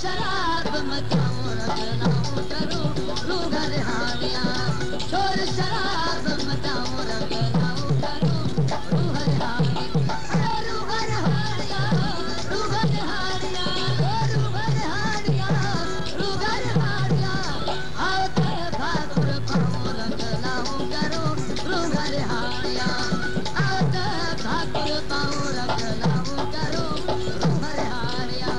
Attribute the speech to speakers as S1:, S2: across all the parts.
S1: शराब मचाऊं रंगलाऊं करूं रूगर हारिया शोर शराब मचाऊं रंगलाऊं करूं रूगर हारिया रूगर हारिया रूगर हारिया रूगर हारिया रूगर हारिया आवत भाकुर पाऊं रंगलाऊं करूं रूगर हारिया आवत भाकुर पाऊं रंगलाऊं करूं रूगर हारिया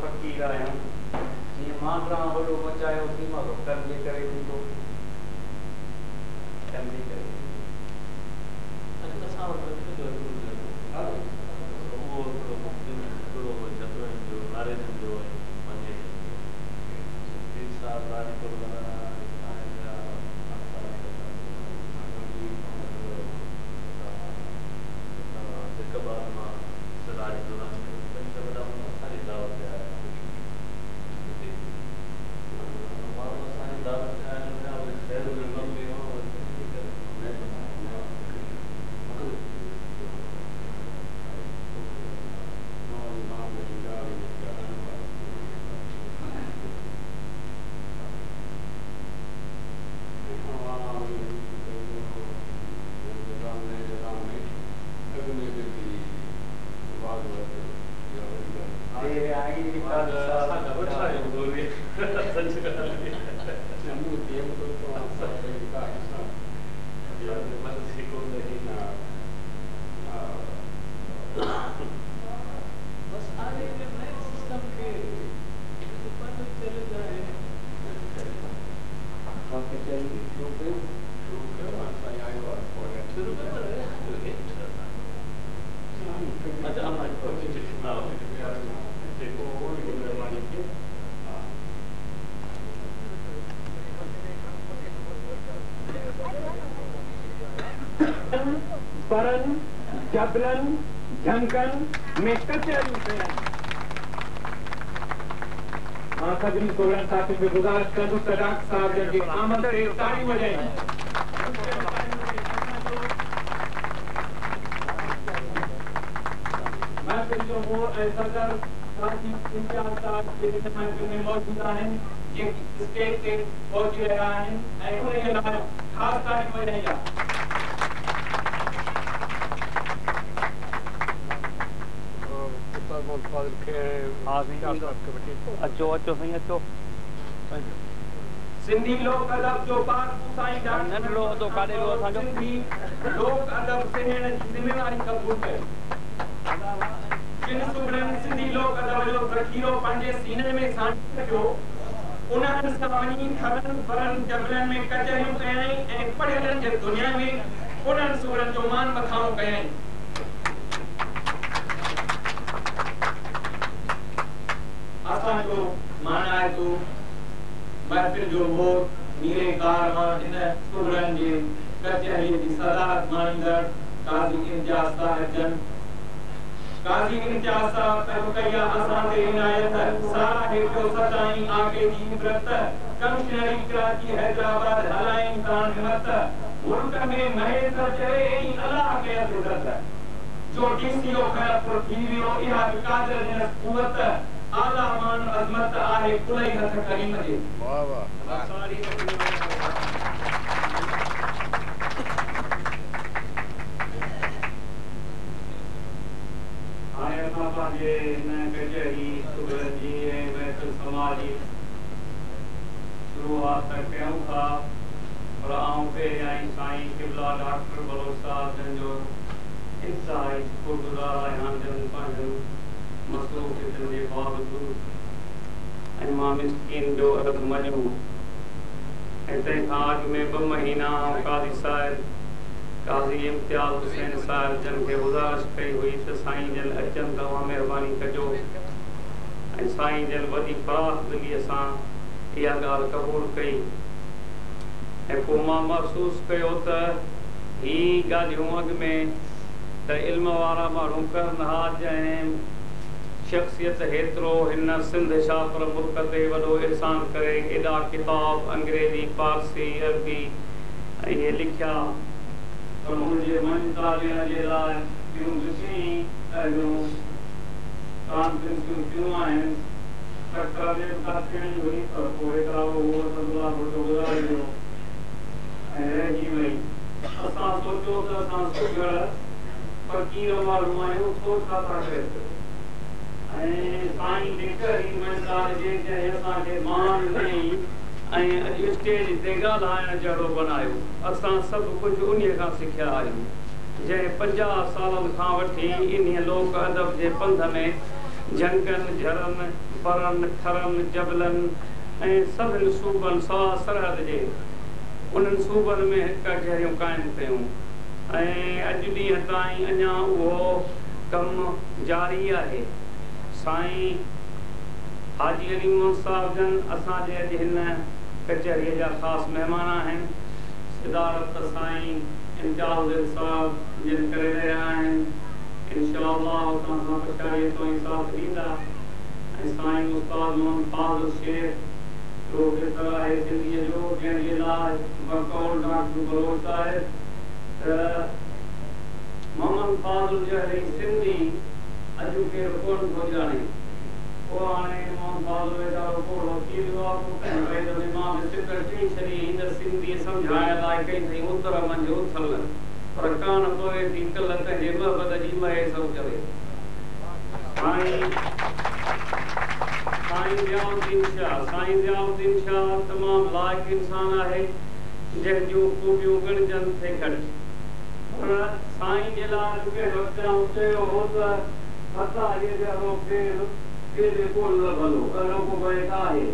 S2: फ़क़ीर आहियां जीअं मांडरा वॾो मचायो थी मां कर्म जे करे ॾींदो
S3: परन जबरन झंकन में कचहरी कयनि मां सभिनी सोलहनि साथियुनि खे गुज़ारिश कंदुसि त डॉक्टर साहब जन जी आमद ते ताड़ी वॼाइनि महफ़िल जो मोड़ ऐं सदर साथी इम्तियाज़ साहब जे हिन महफ़िल में मौजूद आहिनि जेकी स्टेज ते पहुची रहिया आहिनि ऐं उन्हनि लाइ ख़ासि ताड़ी वॼाई आहे
S4: अचो अचो साईं अचो
S3: सिंधी लोक अदब जो पाक साईं
S4: नंढड़ो अदो काॾे वियो असांजो
S3: सिंधी लोक अदब सेहण जी ज़िमेवारी क़बूल कयो किन सुबड़नि सिंधी लोक अदब जो ज़ख़ीरो पंहिंजे सीने में सांचे रखियो उन्हनि सां वञी थरनि फरनि जबलनि में कचहरियूं कयई ऐं पढ़ियलनि जे दुनिया में उन्हनि सुबड़नि जो मान मथाऊं कयई असांजो माना आहे तो महफ़िल जो मोड़ नीरे कारवां इन सुबड़नि जे कचहरीअ जी सदारत माणींदड़ काज़ी इम्तियाज़ साहिब जन काज़ी इम्तियाज़ साहब पैरो कया असां ते इनायत सारा हेठो सदाई आगे जी इबरत कमिश्नरी कराची हैदराबाद हलाइन तान हिम्मत मुल्क में महेश चरे ऐं अलाह के इज़त जो डीसीओ खैरपुर थी वियो इहा कादर जन क़ुवत आला मान अज़मत आहे कुलई हथ करीम जे वाह वाह हाणे असां पंहिंजे हिन कचहरी सुबड़नि जी ऐं महफ़िल समाज जी शुरूआत कयूं था पर आऊं पहिरियां ई साईं क़िबला डॉक्टर बलोच साहब जन जो इंतिहाई शुक्रगुज़ार आहियां जन पंहिंजो मसरूफ़ जे बावजूद ऐं मां मिस्कीन जो अदब मञूं ऐं तंहिंखां अॻु में 2 महीना काज़ी साहिब काज़ी इम्तियाज़ हुसैन साहिब जन खे गुज़ारिश कई हुई त साईं जन अचनि तव्हां महिरबानी कजो ऐं साईं जन वॾी फराख़ दिलीअ सां इहा ॻाल्हि क़बूल कई ऐं पोइ मां महसूसु कयो त ही ॻाल्हियूं अॻु में त इल्म वारा माण्हू करनि हा जंहिं शख़्सियत हेतिरो हिन सिंध शापर मुल्क ते वॾो एहसान करे एॾा किताब अंग्रेज़ी फारसी अरबी ऐं इहे लिखिया पर मुंहिंजे मन तालियण जे लाइ ॿियूं ॾिसी ॾाढियूं कॉन्फ्रेंसियूं थियूं आहिनि थियणी हुई पर पोइ हिकिड़ा उहो सदुला घुटो गुज़ारे वियो ऐं रहिजी वई असां सोचियो त असां सुघड़ फ़क़ीर वारो आहियूं सोच था करे ऐं साईं निकरी मंदार जे चई असांखे मान ॾेई ऐं अॼु स्टेज ते ॻाल्हाइण जहिड़ो बनायो असां सभु कुझु उन्हीअ खां सिखिया आहियूं जंहिं 50 सालनि खां वठी इन लोक अदब जे पंध में झंगनि झरनि परनि थरनि जबलनि ऐं सभिनी सूबनि सवा सरहद जे उन्हनि सूबनि में हिक कचहरियूं क़ाइमु कयूं ऐं अॼु ॾींहं ताईं अञा उहो कमु जारी आहे। साईं हाजी अली मोहम्मद साहिब जन असांजे अॼु हिन कचहरीअ जा ख़ासि महिमान आहिनि। सिदारत साईं इम्तियाज़ साहिब जिन करे रहिया आहिनि। इंशाअल्लाह तव्हां सां पछाड़ीअ तो ई साथ ॾींदा। ऐं साईं उस्ताद मोहम्मद फाज़िल शेख प्रोफेसर आहे सिंधीअ जो, जंहिंजे लाइ बकौल डॉक्टर बलोच आहे। मोहम्मद फाज़िल जहिड़ी सिंधी अॼु केरु कोन थो ॼाणे। उहो हाणे मोहम्मद फाज़िल वेचारो कोड़ो थी वियो आहे। भई त मां बि सिक टी छॾी हिन सिंधी सम्झाइण लाइ कई अथई उतर मंझि उथल, पर कान पवे थी कल्ह कंहिंजे मोहबत जी महे सभु करे। साईं ज़ियाउद्दीन शाह तमामु लाइक़ु इंसान आहे, जंहिंजूं खूबियूं ॻणजनि थे घटि। पर साईं जे लाइ कहिड़ो चयो हो त असांजे जहिड़ो केरु केॾे कोन लभंदो, अहिड़ो को बैत आहे।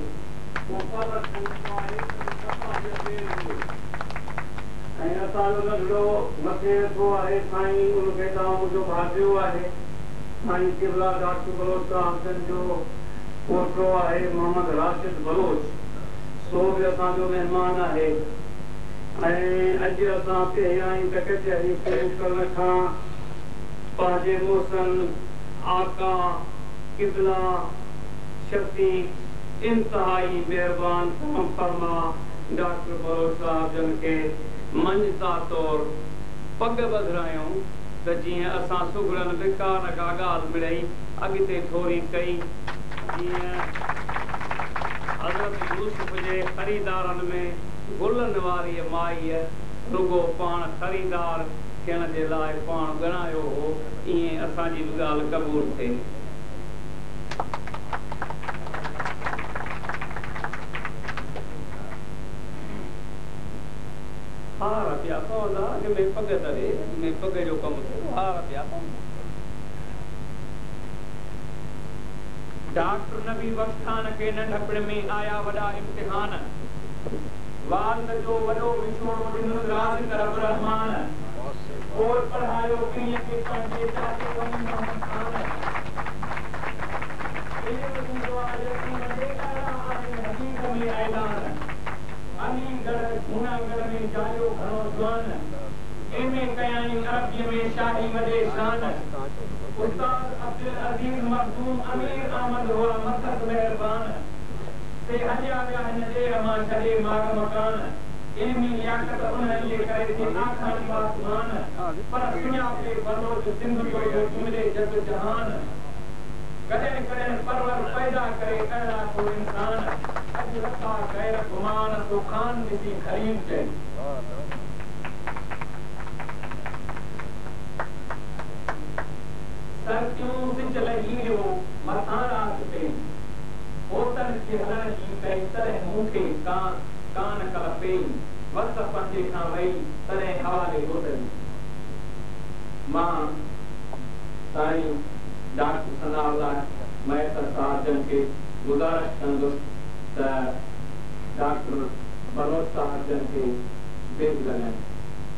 S3: ऐं असांजो नंढड़ो मथे थो आहे साईं, उनखे तव्हां मुंहिंजो भाॼियो आहे। साईं किबला डॉक्टर बलोच साहिब जो पोटो आहे मोहम्मद राशिद बलोच, सो बि असांजो महिमान आहे। ऐं अॼु असां पहिरियां त कचहरी शुरू करण खां पंहिंजे मोहसिन आका किबला शफ़ी इंतहाई महिरबान फरमा डॉक्टर बलोच साहिब जन खे मंझता तौर पग ॿधायूं त जीअं असां सुगड़नि बिका न का ॻाल्हि मिड़ई अॻिते थोरी कई। जीअं हज़रत यूसुफ जे ख़रीदारनि में गुलनि वारी माईअ रुगो पाण ख़रीदार थियण जे लाइ पाण ॻणायो हो, ईअं असांजी बि ॻाल्हि क़बूल थिए। हार पिया पवंदा, अॻ में पग तरे, अॻ में पग जो कमु थियो, हार पिया पवंदा। डॉक्टर नबी बख़्तान के नंढपण में आया वॾा इम्तिहान, वाल जो वॾो विछोड़ो ॾिनो राज़ रब रहमान, और पढ़ायो पीअ खे पंहिंजे चाचे वञी मोहम्मद खान। इल्म हूंदो आहे यकीन जे अहिड़ा आहिनि हक़ीक़त में ऐलान, अलीगढ़ जूनागढ़ में जायो घणो जवान, एमए कयाई अरबीअ में शाही वॾे शान। उस्ताद अब्दुल अज़ीज़ मखदूम अमीर अहमद हुआ मक़सद मेहरबान, से हलिया विया हिन देर मां छॾे माग मकान। इल्मी लियाकत उन्हनि जे करे थी आखाणी आसमान, पर सुञापे बलोच सिंध जो जुमिले जग जहान। कॾहिं कॾहिं परवर पैदा करे अहिड़ा को इंसान, अॼु रखा गैर गुमान तो खान ॾिसी खरीम चई। सरतियूं सिजल हीरो मथां रात ते, होतन खे हलण जी कई तॾहिं मूंखे कान कल पेई, वक़्त पंजे खां वई तॾहिं हवाले घुटनि। मां साईं डॉक्टर सनाउल्लाह मैसर साहिब जन खे गुज़ारिश कंदुसि त डॉक्टर बलोच साहिब जन खे वेझ लॻाइनि।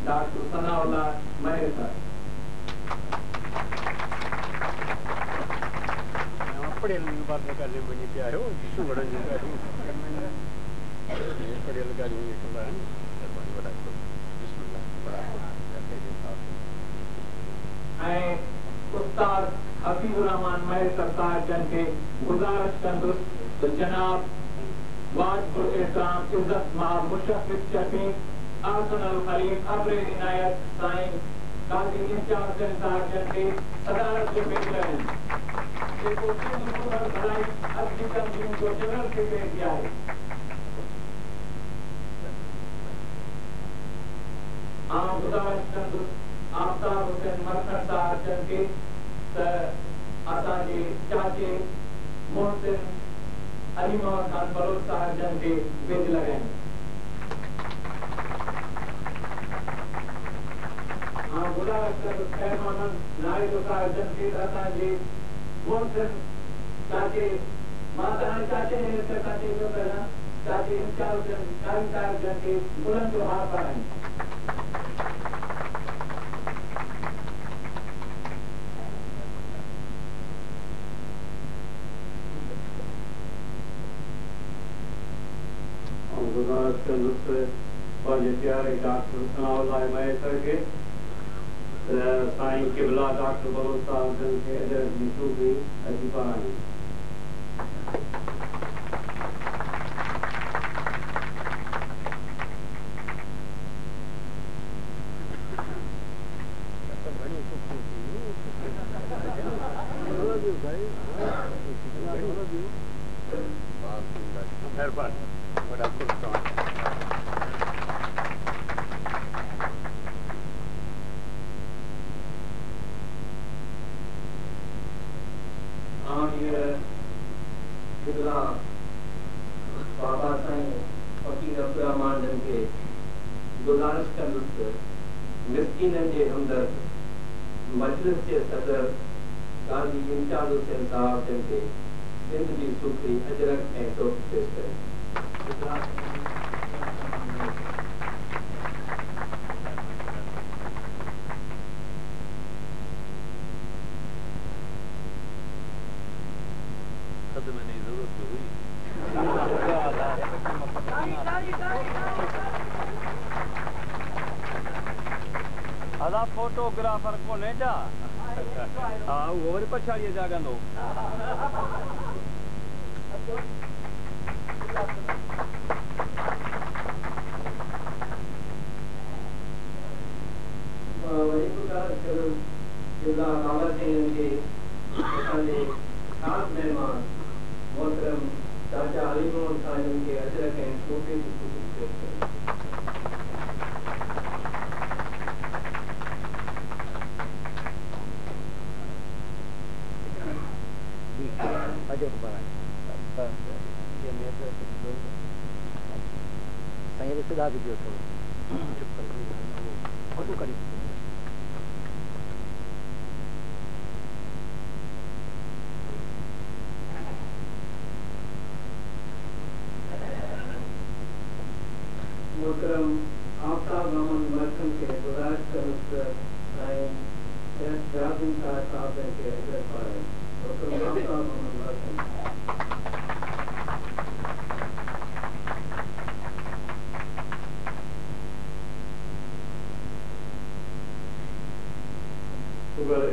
S3: डॉक्टर सनाउल्लाह मैसर
S5: पढ़ियल बात ॻाल्हि वञी पिया आहियो, सुगड़नि जूं ॻाल्हियूं पढ़ियल ॻाल्हियूं कंदा आहिनि।
S3: ऐं उस्ताद हफीज़ुर रहमान मैसर साहिब जन खे गुज़ारिश कंदुसि त जनाब वाजिबुल इहतराम इज़्ज़त माब मुशफ़िक़ शफ़ी आसनल खलीफ़ अब्रे इनायत साईं काज़ी इम्तियाज़ साहिब जन खे सदारत जो पेश आहिनि, जेको सिंध सूबे भलाई अदबी तंज़ीम जो जनरल सेक्रेटरी आहे। आउं गुज़ारिश कंदुसि आफ्ताब हुसैन मरकड़ साहिब जन खे त असांजे चाचे मोहसिन अली मोहम्मद खान बलोच साहिब जन खे वेझ लॻाइनि।
S6: गुलाब का पैमाना नारी तो का जन के रहता जी कौन से चाचे माता चाचे ने चाचे जो करना चाचे चार जन के बुलंद जो हाथ पर हैं
S3: गुजारिश कर मुझसे और ये प्यारे डॉक्टर सनाउल्लाह मैसर के साईं किबला डॉक्टर बलोच साहब जन के अजर निशू की अजीबा है
S6: बाबा साईं फकीर अब्दुर्रहमान जन के गुजारिश कंदुसि मिस्कीननि जे हमदर्द मजलिस के सदर गांधी इम्तियाज़ हुसैन साहब जन के सिंध जी सूफ़ी अजरक ऐं तोहफ़ पेश करें
S4: अदा फोटोग्राफर को नहीं जा हाँ वो वरी पछाड़ीअ जागंदो
S6: वरी गुजारिश करूं जिला बाबा साईं के असांजे ख़ासि महिमान मोहतरम चाचा अली मोहम्मद खान के अजरक ऐं तोहफ़े जी ख़ुशी पेश करें
S5: अजय कुमार ये मेरे संगे सुधा भी दियो थोड़ो चुप कर वो करी
S6: मोहतरम आफ्ताब मोहम्मद मरकम के गुजारिश करूं साईं राज़ी साहब के अजर पर मोहतरम आफ्ताब मोहम्मद मरकम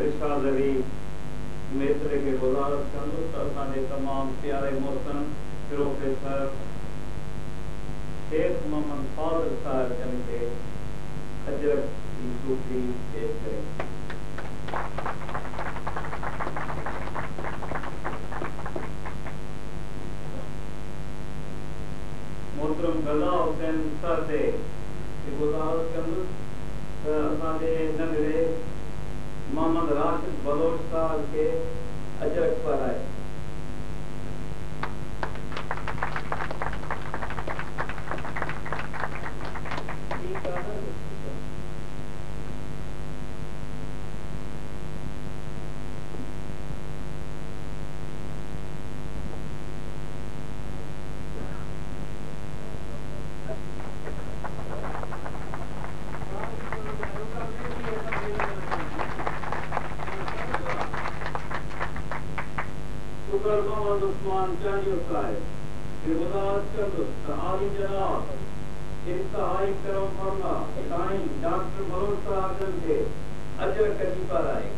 S3: इरशाद अली मेसरे के गुजारिश कंदुसि त असांजे तमामु प्यारे मोहतरम प्रोफेसर शेख मोहम्मद फाज़िल साहब जन के अजरक जी सूफ़ी पेश करें मोहतरम गला हुसैन सर से गुजारिश कंदुसि त असांजे नंढड़े मोहम्मद राशिद बलोच साहब के अजरक पर आए मोहम्मद उस्मान चांदियो साहब ये गुजारिश कंदुसि त आली जनाब इंतहाई करम फरमा साईं डॉक्टर बलोच साहब जन के अजर कजी पर आए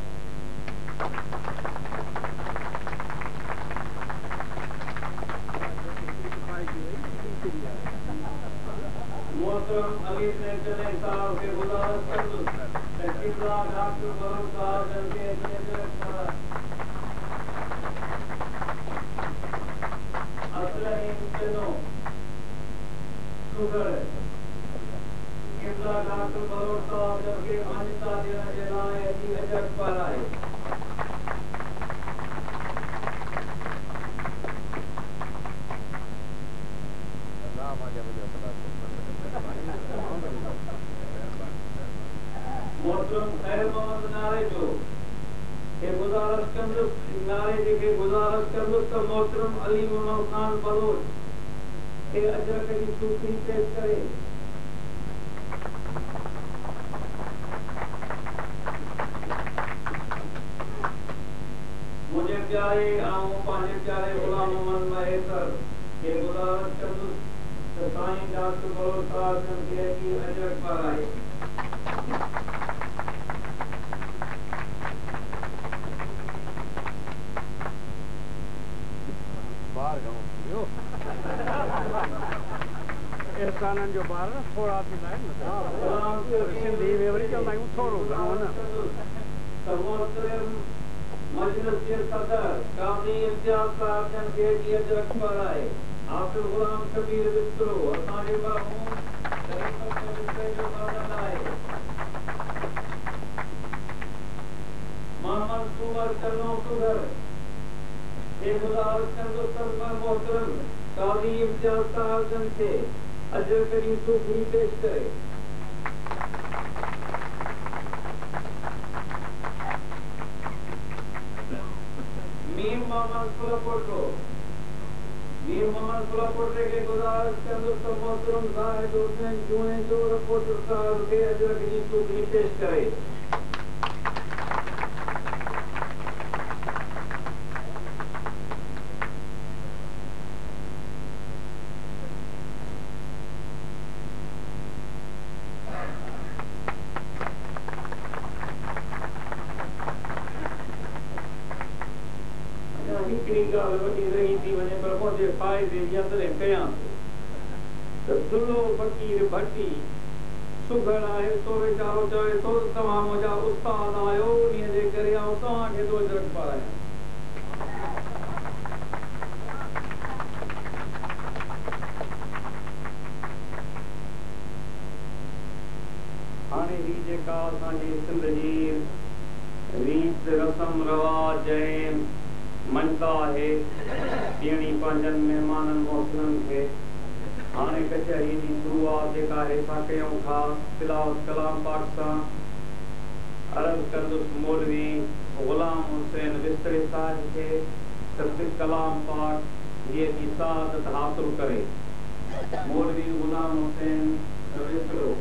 S3: मोहतरम अली चले साहब के गुजारिश कंदुसि त किबला डॉक्टर बलोच साहब जन के अजर पर आए शुगर किबला डॉक्टर बलोच साहब जन के मान्यता देने के लाइ अची अजर पर आए मोहतरम मोहतरम खैर मोहम्मद नारे जो के गुजारिश कंदुस नारे जेके गुजारिश कंदुस त मोहतरम अली मोहम्मद खान बलोच के अजरक जी सूफी पेश करे। मुझे प्यारे आऊं पांचे प्यारे गुलाम मोहम्मद महेतर के गुजारिश कंदुस त साईं डॉक्टर बलोच साहब के की अजरक पर आए।
S4: बाहर गाँव एहसाननि जो ॿार न थोरा थींदा आहिनि न सिंधी में वरी चवंदा आहियूं थोरो घणो न।
S3: मजलिस के सदर काज़ी इम्तियाज़ साहब जन के जी अजरक पर आए। हाफिज़ गुलाम कबीर बिस्तरो असांजे मरहूम तरीक़त के विषय जो बर्णन आहे। मोहम्मद सुमर चन्नो सुगर के गुजारिश कंदुस त मोहतरम काज़ी इम्तियाज़ साहब जन के अजरक जी सूफी पेश करे। मीर मोहम्मद सुलापोटे के गुजारिश कंदुस त मोहतरम ज़ाहिद हुसैन जूने जो रिपोर्टर साहब के अजरक जी सूफी पेश करे। फकीर भट्टी सुगर आहे तो वीचारो चवे तो तव्हां मुंहिंजा उस्ताद आहियो उन्हीअ जे करे आउं तव्हांखे थो अजरक पारायां। हाणे ही जेका असांजी सिंध जी रीत रस्म रवाज ऐं मञता आहे ॾियणी पंहिंजनि महिमाननि मोहतरमनि खे। हाणे कचहरी जी शुरूआत जेका आहे असां कयूं था तिलावत कलाम पाक सां। अर्ज़ कंदुसि मौलवी गुलाम हुसैन बिस्तरे साहिब खे त कलाम पाक जीअं की सआदत हासिल करे। मौलवी गुलाम हुसैन बिस्तरो।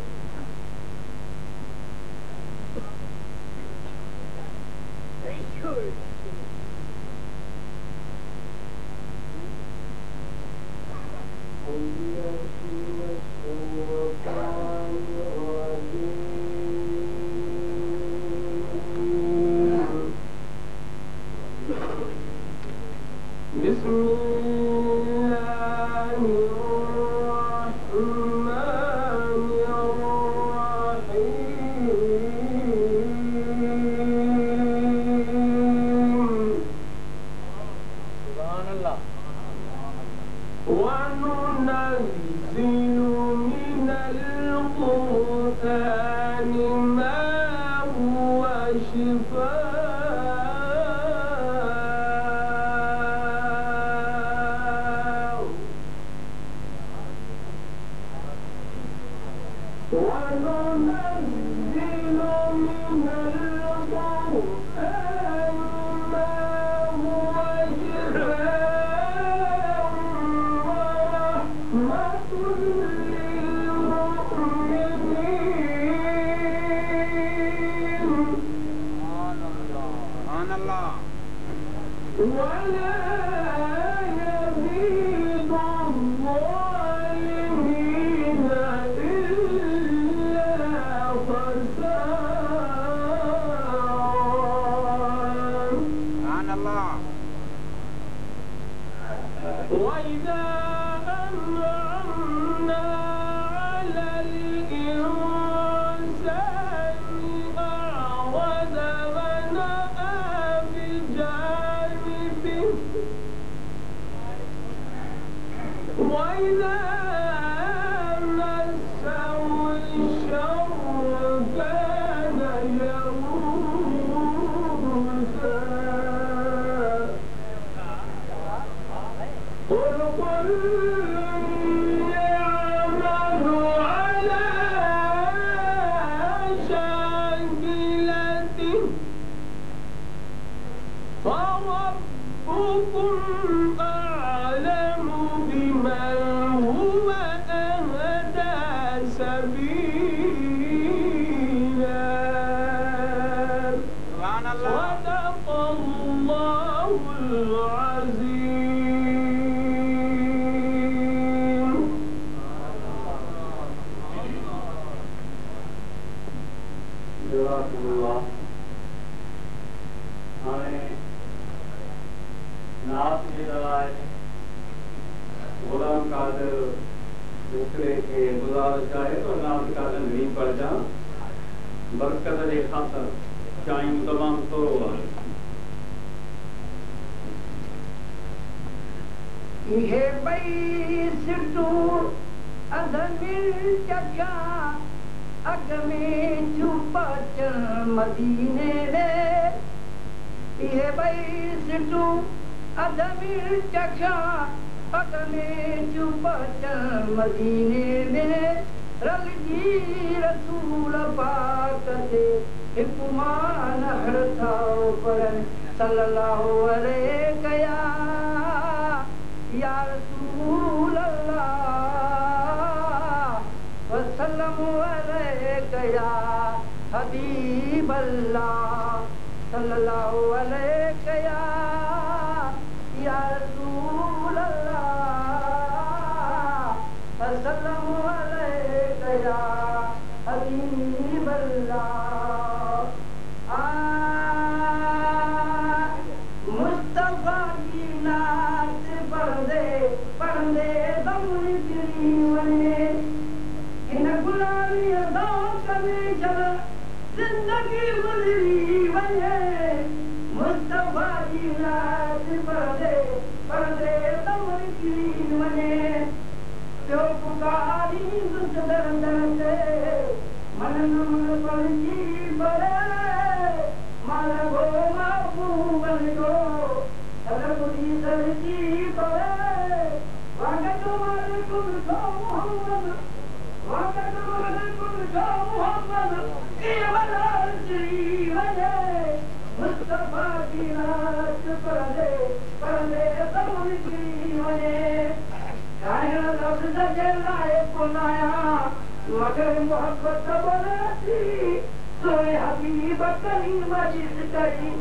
S3: बाद दूसरे के गुजारिश आहे तो नाम का नहीं पड़ जा बरकत जे खातर चाहिए तमाम थोरो आहे
S7: ये बैस तू अदमिल जगा अग में छुपा चल मदीने में ये बैस तू अदमिल जगा अग में छुपा चल मदीने में रल जी रसूल पाक से हिकुमान हर था पर सल्लल्लाहु अलैहि या रसूल अल्लाह वसल्लम अलैका या हबीब अल्लाह सल्लल्लाहु अलैका या रसूल अल्लाह वसल्लम अलैका या हबीब अल्लाह मुस्तफा की नात पढ़दे दम निकली वने इन गुलामी दौक में चल जिंदगी गुजरी वने मुस्तफा की नात पढ़दे दम निकली वने जो पुकारी दर से मन मन पढ़ी पड़े माल गो महबूबन गो सरबुदी सरकी पड़े वागतु अलैकुम सो मोहम्मद केवल श्री वजह मुस्तफा की नात पढ़दे दम की वजह कायन लफ्ज़ जलाए पुनाया मगर मोहब्बत बोलती सोए हबीब करीम जिस करी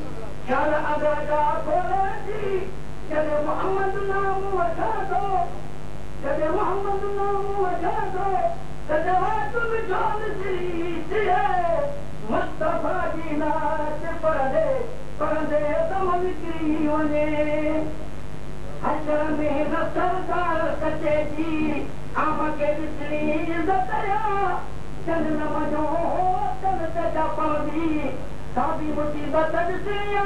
S7: ख्याल अदा बोलती चले मोहम्मद नाम वठा दो चले मोहम्मद नाम वठा दो सजवा तुम जान श्री है मुस्तफा की नात पढ़दे दम निकली वने हशर में न सरदार कचे जी आम के बिसरी इज्जत या चंद न मजो हो चंद सजा पौधी साबी मुसीबत दिसिया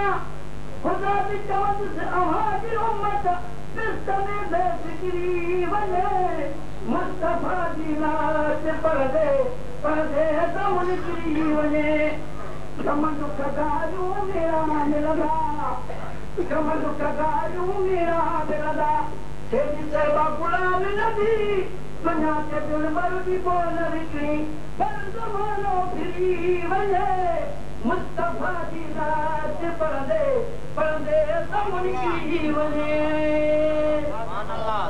S7: खुदा भी चौथ से हमारी उम्मत बिस्त में बेफिक्री बने मुस्तफा की नात पढ़दे दम निकली वने कमन कगारू मेरा मिलदा कमल कगारू मेरा दिलदा तेरी सरबा गुलाम नबी बना के दिल मर भी बोल निकली पर जमानो फिरी वने मुस्तफा की नात पढ़दे दम निकली वने सुभान अल्लाह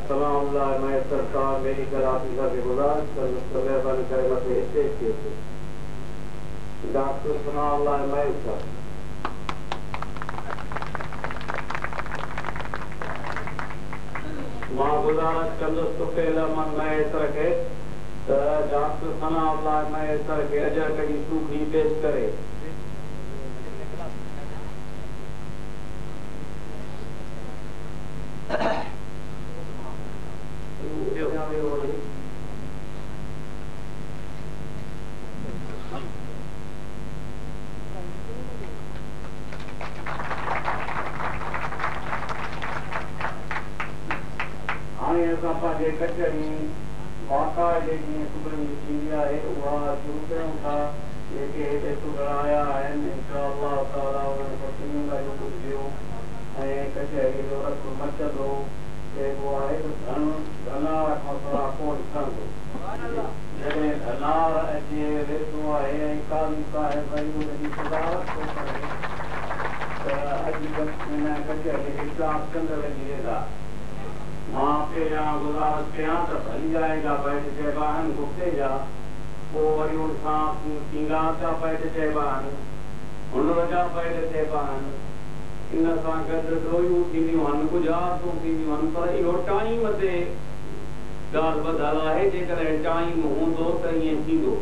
S3: सलाम मैं सरकार मेरी कराफिजा के गुजारिश कर बन कर मत स्टेज के डॉक्टर सलाम मैं सर मां गुजारिश कंदुसि तोखे मन मैं सर के डॉक्टर सलाम मैं सर के अजर कड़ी सूखी पेश करे कचहरी वाक़ा जेकी सुबुह थींदी आहे उहा शुरू कयूं था जेके हिते सुबुह आया आहिनि इंशाअल्लाह ताला उन्हनि खे ॿुधियो ऐं कचहरी जो रख मचंदो जेको आहे धनार मसला कोन ठहंदो जॾहिं धनार अचे वेठो आहे ऐं काली साहिब वरी हुनजी सदारत थो करे त अॼु हिन कचहरी इख़्तिलाफ़ कंद लॻी वेंदा मां पहिरियां गुज़ारिश कयां त भली जाएगा बैठ चइबा आहिनि गुफ़्ते जा पोइ वरी हुन सां सींगा जा बैठ चइबा आहिनि हुन जा बैठ चइबा आहिनि इन सां गॾु ॾोयूं थींदियूं आहिनि कुझु आरतूं थींदियूं आहिनि पर इहो टाइम ते ॻाल्हि ॿधल आहे जेकॾहिं टाइम हूंदो त ईअं थींदो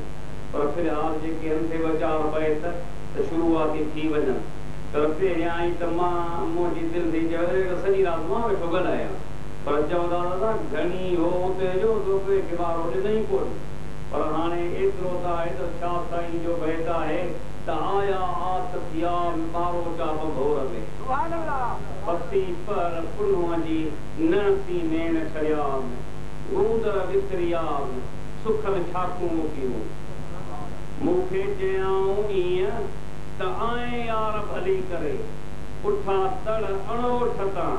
S3: पर फिलहाल जेके हंधि बचाव पए त शुरूआती थी वञनि त पहिरियां ई त मां मुंहिंजी दिलि थी चयो सॼी राति मां वेठो ॻाल्हायां पर चवंदा दादा घणी हो उते जो तोखे किबारो ॾिनई कोन पर हाणे एतिरो त आहे त छा साईं जो बैत आहे त आया आत थिया मारो चाप घोर में पती पर पुन्ह जी नसी नेण छड़ियाम गूंदर विसरियाम सुखल छाकू मोकियूं मूंखे चयाऊं ईअं त आए यार भली करे उठा तड़ अणोठ तां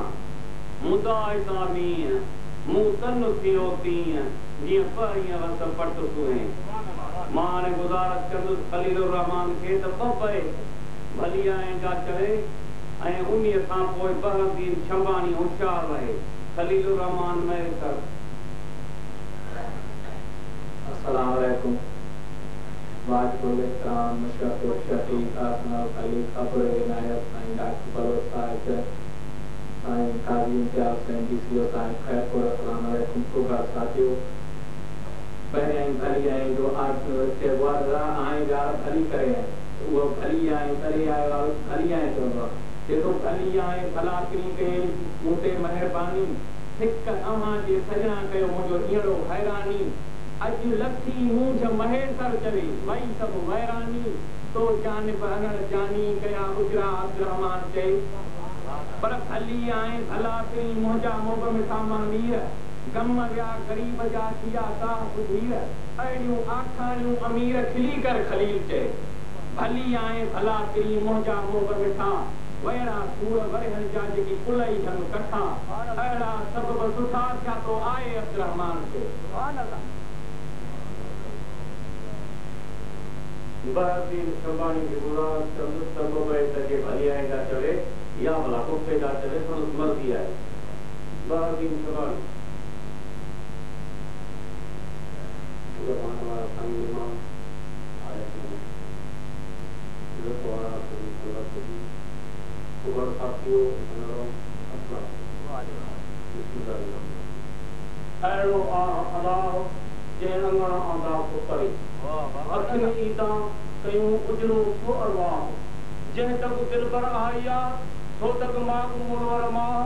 S3: मुदाए तां मींहं मूं तन थियो तीअं जीअं परीअं वस पट सुहे मां हाणे गुज़ारत कंदुसि खलीलुर रहमान खे त पए भली आए जा चढ़े ऐं उन्हीअ खां पोइ बहरदीन छंबाणी होशियार रहे खलीलुर रहमान महर कर
S6: अस्सलाम वालेकुम वाजिबुल इकराम मुशफ़िक़ शफ़ीक़ आसना खलील खबर इनायत साईं डॉक्टर बलोच साहिब साईं काजी इम्तियाज़ साईं डीसीओ साईं खैरपुर अस्सलाम वालेकुम प्रोग्राम साथियों पहले भली आए जो आज से वादा आए यार भली करे वो भली आए करे आए भली आए चवंदो ये तो भली आए भला करी के मूंते मेहरबानी हिक अवां जे सजा कयो मुंहिंजो ईअड़ो हैरानी अज लखी मूंझ महेर सर चले वही सब वैरानी तो जानिब अनड़ जानी कया उजरा अब्दुरहमान चए पर भली आए भला करी मुंहिंजा मोब में सामा मीर गम विया गरीब जा थिया साहब धीर अहिड़ियूं आखाणियूं अमीर खिली कर खलील चए भली आए भला करी मुंहिंजा मोब मिठा वहिड़ा सूर वरहन जा जेकी पुलई हन कठा अहिड़ा सबब सुठा थिया तो आए अब्दुरहमान चए
S3: बहरदीन छंबाणी की गुज़ारत कंदुसि त बैत जे भली आए जा चढ़े या भला कुफ़े जा चढ़े संदसि मर्ज़ी आहे बहरदीन छंबाणी अहिड़ो अलाह जंहिं अंगण आंदा को करे अखियूं ईंदा कयूं उजरो छो अरवाह जंहिं तक दिल पर आया सो तक माग मुनवर मां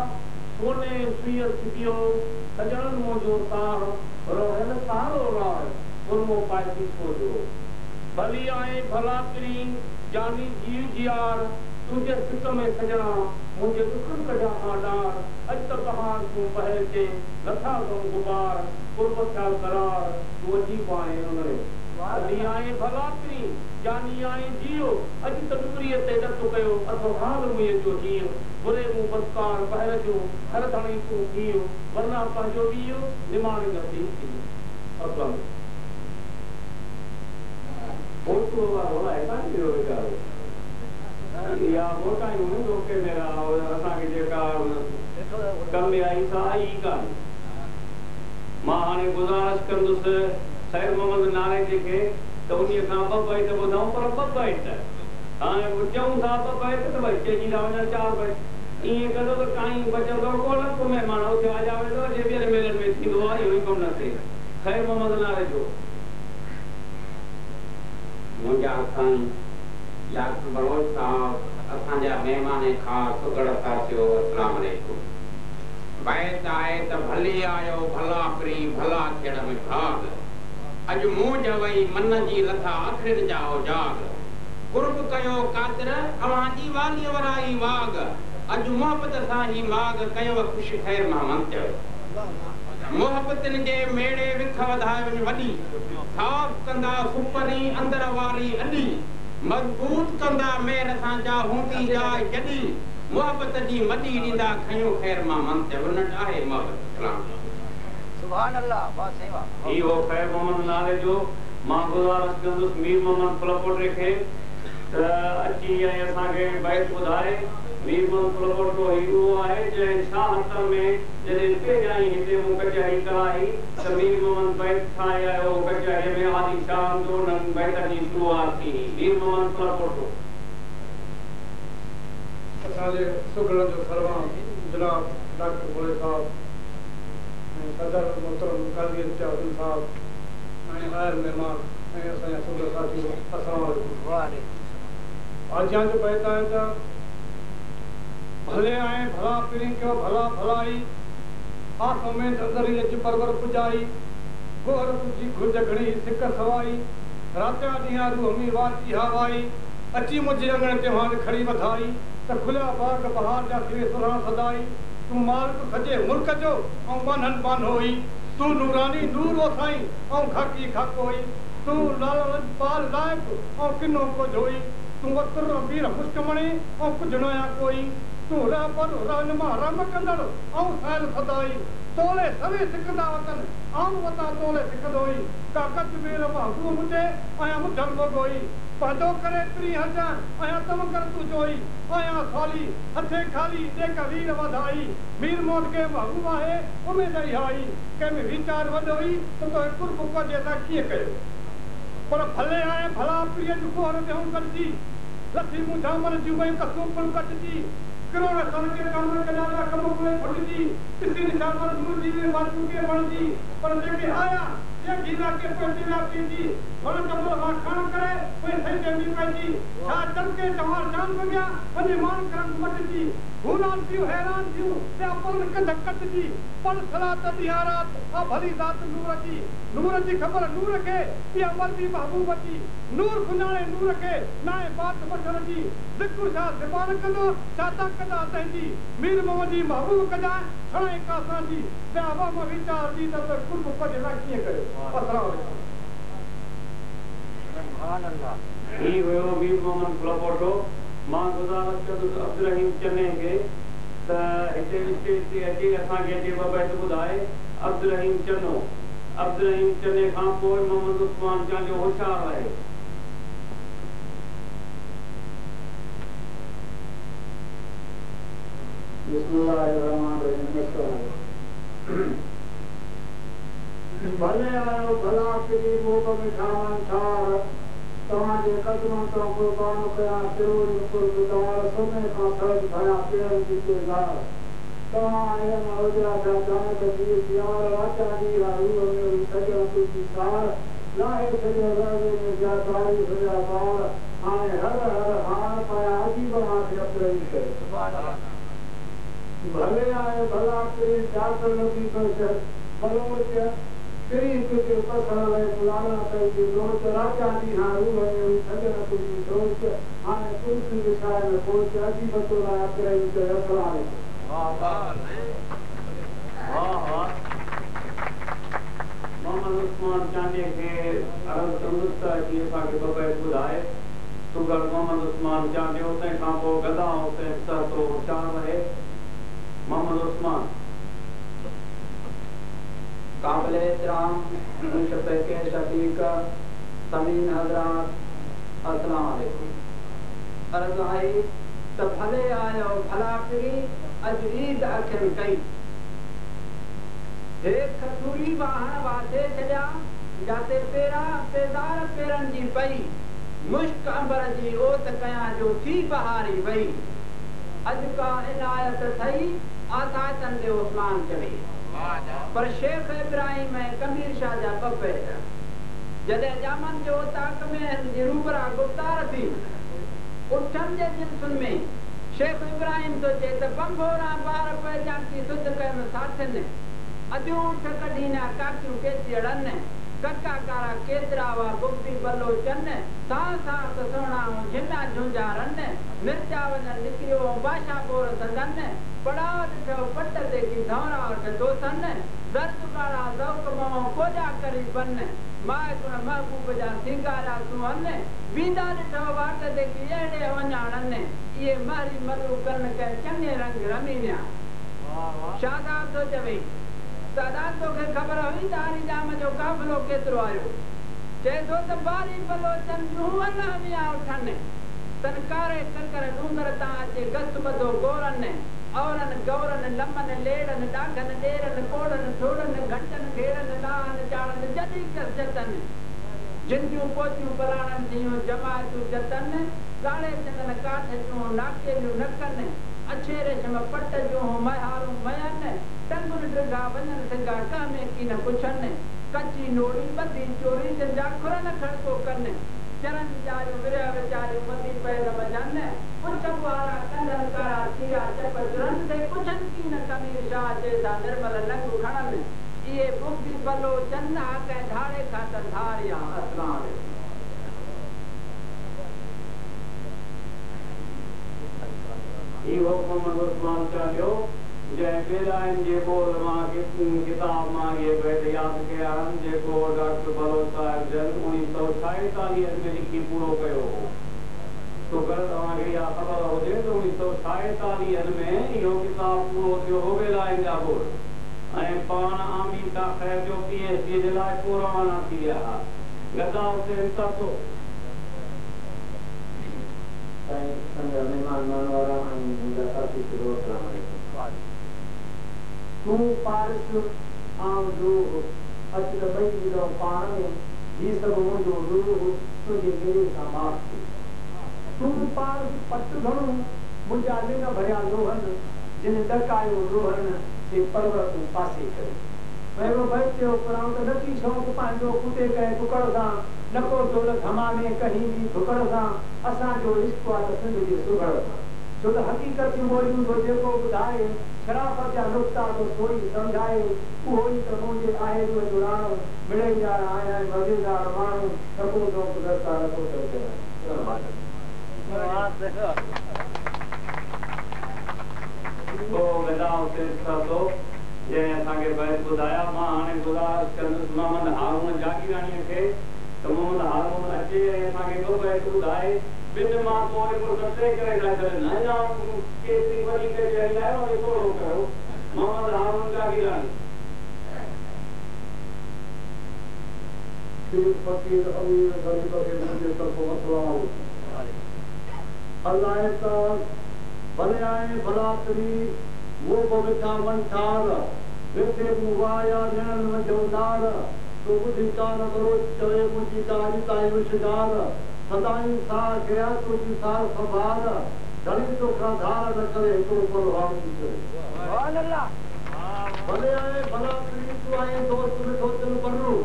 S3: सोने सुईअ छिपियो सजणन मुंहिंजो सार रोहन सारो राह गुरमो पाइजी सोजो भली आए भला करी जानी जीव जियार तुंहिंजे सिक में सजणा मुंहिंजे दुखनि कढा आडार अॼु त बहार तूं पहल जे नथा कयूं गुबार कुर्ब थिया करार तूं अजीब आए उनरे भली आए भला करी जानी आए जियो अॼु त डुगरीअ ते ॾस कयो अथो हाल मुंहिंजो जीव बुरे मूं बदकार पहल जो हर धणी तूं थीयो वरना पंहिंजो वीयो निमाणी नथी थी अकलम फोटो वारो आहे कान इहो वीचारो या मोटायूं रोके मेरा असांखे जेका कम में आई सा आई कान मां हाणे गुज़ारिश कंदुसि ख़ैर मोहम्मद नाले जेके त उन्हीअ खां ॿ बैत ॿुधऊं पर ॿ बैत हाणे चऊं था ॿ बैत त भई चइजी था वञनि 4 बैत ईअं कंदो त काई बचंदो को लखो महिमान उते आजा वेंदो जे ॿियनि मेलनि में थींदो आहे इहो ई कमु न थिए ख़ैर मोहम्मद नाले जो
S8: मुंहिंजा साईं डॉक्टर बलोच साहब असांजा महिमान ख़ासि सुगड़ता थियो अस्सलाम वालेकुम बैत आहे त भली आयो भला परी भला थियण में भाग अॼु मूं जवई मन जी लथा अखियुनि जा उजाग कुर्ब कयो कातिर अव्हांजी वालीअ वराई वाग अॼु मोहबत सां ही माग कयो ख़ुशि ख़ैर मां मंत्य मोहबतनि जे मेड़े विख वधाए वञ वॾी साफ़ कंदा सुपरी अंदर वारी अॾी मज़बूत कंदा मेर सां जा हूंदी जाइ जॾी मोहबत जी मॾी ॾींदा खयूं ख़ैर मां मंत्य उनट आहे मोहबत सलाम
S5: सुभान अल्लाह बा सेवा
S3: इहो ख़ैर मोहम्मद नाले जो मां गुज़ारिश कंदुसि मीर मोहम्मद फुलकोटे खे त अची ऐं असांखे बैत ॿुधाए मीर मोहम्मद फुलकोटो हीरो आहे जंहिं शाहत में जॾहिं पहिरियां ई हिते मूं कचहरी कराई त मीर मोहम्मद बैत ठाहे आयो कचहरीअ में आदि शाम जो उन्हनि बैत जी शुरूआत थी मीर मोहम्मद फुलकोटो
S4: असांजे सुगड़नि जो सरवां जनाब डॉक्टर भोले साहब ऐं सदर मोहतरम काज़ी इम्तियाज़ साहब ऐं ग़ैर महिमान असांजा सभु साथियूं अस्सलाम वालेकुम।
S5: आज जो बैठा है तो भले आए भला पीरी क्यों भला भलाई आंखों में नजरी अच परवर पुजाई गोर तुझी घुर्ज घड़ी सिक सवाई रात्या ॾींहुं रूह में वाची हवाई अची मुझे अंगण ते हाल खड़ी वधाई त खुलिया बाग बहार जा थिए सुरहा सदाई तू मालिक सॼे मुल्क जो ऐं बानन बान होई तू नूरानी नूर हो साईं ऐं खाकी खाको होई तू लाल पाल लाइक ऐं किनो को जोई तू वतर वीर मुश्कमणी ऐं कुझ न आया कोई तू रहबर रहनुमा रम कंदड़ ऐं ख़ैर सदाई तोले सवे सिकंदा वतन आम वता तोले सिकंदोई ताकत वीर महबूब मुझे आया मुझल मोगोई पंहिंजो करे प्री हजा आया तम कर तू जोई आया साली हथे खाली देख वीर वधाई वीर मोट के महबूब आहे उमेद आई के में विचार वडोई तो कुर्ब को जैसा किए कयो पर भले आए भला प्रिय कोहर ते हम करजी लथी मुझा मन जुबई कसो पर कटजी करोड़ सन के काम कजाला कम में फटजी किसी निशान पर दूर जी में वास्तु के बढ़जी पर जेके आया ये गीला के पहुंचना पीजी और कमल वा खान करे कोई सही जमी पाजी छा चल के जवार जान हो गया अने मान करम मटजी भूलान थी हैरान थी ते अपन के धक्कत जी पर सलात दिहारात आ भली जात नूर जी खबर नूर के ये अमर दी महबूब जी नूर खुनाने नूर के नाए बात बशर जी जिक्र सा ज़बान कदो साता कदा तहजी मीर मोहम्मद जी महबूब कदा छणे कासा जी ते आवाम विचार जी त कुर्ब को जला किए करे अस्सलाम वालेकुम
S4: सुभान अल्लाह।
S3: ही हुयो मीर मोहम्मद फुलपोटो मां गुज़ारिश कंदुसि अब्दुल रहीम चने खे त हिते स्टेज ते अची असांखे अची ॿ बैत ॿुधाए अब्दुल रहीम चनो अब्दुल रहीम चने खां पोइ मोहम्मद उस्मान जान जो होशियार आहे
S7: भले आयो भला पीरी मोक में ठावन ठार तव्हांजे कदमनि तो कुर्बान कया सिरोर कुर्ब तव्हां सोने खां सर्द खया पेरनि जी गुज़ार तव्हां आया मौजा जा जानत जी प्यार राजा जी रूह में सॼो तुझी सार लाहे सॼो राज़े में जा तारीफ़ जा बार हाणे हर हर हार पाया अजीब मांखे अपरई करे सुभान अल्लाह। भले आए भला पीरी जाकर नबी को बलोच पीरी तुझे पसर ले बुलाना कई लोच राजा जी रूह में सॼो तुझी सोच हाणे तुलसी विछाए में पहुच अजीब तोला अपरई करे अस्सलाम
S3: मोहम्मद उस्मान चांदी खे अर्ज़ कंदुसि त अची असांखे ॿ बैत ॿुधाए सुगर मोहम्मद उस्मान चांदी उते खां पोइ गदा उते तो होशियार रहे मोहम्मद उस्मान
S6: काबिल एहतराम मुशफ़े के शफीक समीन हजरात अस्सलाम वालेकुम। अर्ज़ आई त भले आयो भला पीरी अज ईद अखिन कई एक खतूरी वाहन वाथे छॾिया जाते पेरा पेदार पेरनि जी पई मुश्क अंबर जी ओत कयां जो थी बहारी वई अज का इनायत थई आसातन दे उस्मान चढ़ी पर शेख इब्राहिम ऐं कबीर शाह जा बब्बे जॾहिं जामन जो ताक में जी रूबरा गुफ्तार थी उठनि जे जिन्सुनि में शेख इब्राहिम तो चे त बंगोरा बार पहचान की सुध कयम साथनि अजो उठ कढीना काकियूं केतिरी अड़नि कक्का कारा केतिरा वा बुक्ती बलो चन सां सां त सोना झिना झुंझा रन मिर्चा वञ निकिरियो बाशा बोर संदन पड़ाव ॾिठो पट ते की धौरा वठ दोसन दर्द कारा ज़ौक़ मोह कोजा करी बन माए गुण महबूब जा सिंगारा सुहन बींदा ॾिठो वाट ते की अहिड़े वञाणन इहे मारी मलू कन कंहिं चङे रंग रमीनिया शादाब थो चवे तादाद तोखे ख़बर हुई त हारी जाम जो काफ़िलो केतिरो आयो चए थो त बारी बलोचन ॾूंहनि हमिया उठनि तन कारे कंकर डूंगर तां अचे गस्त ॿधो गोरनि औरनि गौरनि लमनि लेड़नि ॾाघनि ॾेरनि कोड़नि ठोड़नि घंटनि घेरनि नाहनि चाड़नि जॾहिं कसजतनि जिन जूं पोचियूं पराणनि थियूं जमायतूं जतनि ॻाढ़े चङनि काठ जूं नाकेलियूं नकनि अच्छे रेशम पट जूं मयारूं मयनि टंगुनि ड्रिघा वञनि सिंगा कंहिं में की न पुछनि
S9: कच्ची नोड़ी बदी चोरी जंजा खुरन खड़को करने चरण जायो मेरे बेचारे मदी पैर बजन उच्च वाला कंदन करा तीरा चप चरण से कुछन की न कमी शाह जैसा निर्मल लंगू खणन ये बुद्धि बलो चन्ना के धारे खातर धारिया अस्लाम
S3: इहो मोहम्मद उस्मान चयो जय बेलाइन जे बोल मां किताब मां ये बैठ याद कया जेको डॉक्टर बलोच साहब जन 1947 में लिखी पूरो कयो तो कर तव्हांखे इहा ख़बर हुजे त 1947 में इहो किताब पूरो थियो हो बेलाइन जा बोल ऐं पाण आमीन का खैर जो PhD जे लाइ को रवाना थी विया गदा हुसैन ततो
S7: मेहमान मानवारा साथी तू पारिस आऊं रूह अच त ॿई मिलो पाण में ही सभु मुंहिंजो रूह तुंहिंजे गिरे सां माफ़ थी तू पारिस पट घणो मुंहिंजा लिंग भरिया लोहनि जिन ॾकायो रोहनि से परवर तूं पासे करे पहिरियों भई चयो करां त नथी शौक़ु पंहिंजो कुटे कंहिं कुकड़ सां न को दौलत हमामे कहीं बि ठुकड़ सां असांजो इश्क आहे त सिंध जी सुगड़ सां छो त हक़ीक़त मौजूद हो जेको ॿुधाए शराफ़त जा नुक़्ता तो सोई सम्झाए उहो ई त मुंहिंजे आहे जो जुड़ाणो मिड़ेदार आया मज़ेदार माण्हू सभु लोक दस्ता नथो चए
S3: तो गदा हुसैन ततो जे असांखे बैत ॿुधाया मां हाणे गुज़ारिश कंदुसि मोहम्मद हारून जागीराणीअ खे त मोहम्मद हारून अचे ऐं असांखे ॿ बैत ॿुधाए ॿिनि मां पोइ टे करे था छॾनि अञा केतिरी वॾी कचहरी आहे वरी थोरो कयो मोहम्मद हारून जागीराणी
S7: फकीर अमीर गरीब के मुझे तरफों अस्सलाम अल्लाह का भले आए भला करी वो बबिठा वंठार वेठे मुवाया नैन वजोदार तो बुद्धि कार करो चवे मुझी तारी ताई विशदार सदाई सा गया तुझी सार सवार डली तो खाधार न करे तो परवाह नहीं करे सुभान अल्लाह भले आए भला करी तू आए दोस्त मिठो दिल बर्रू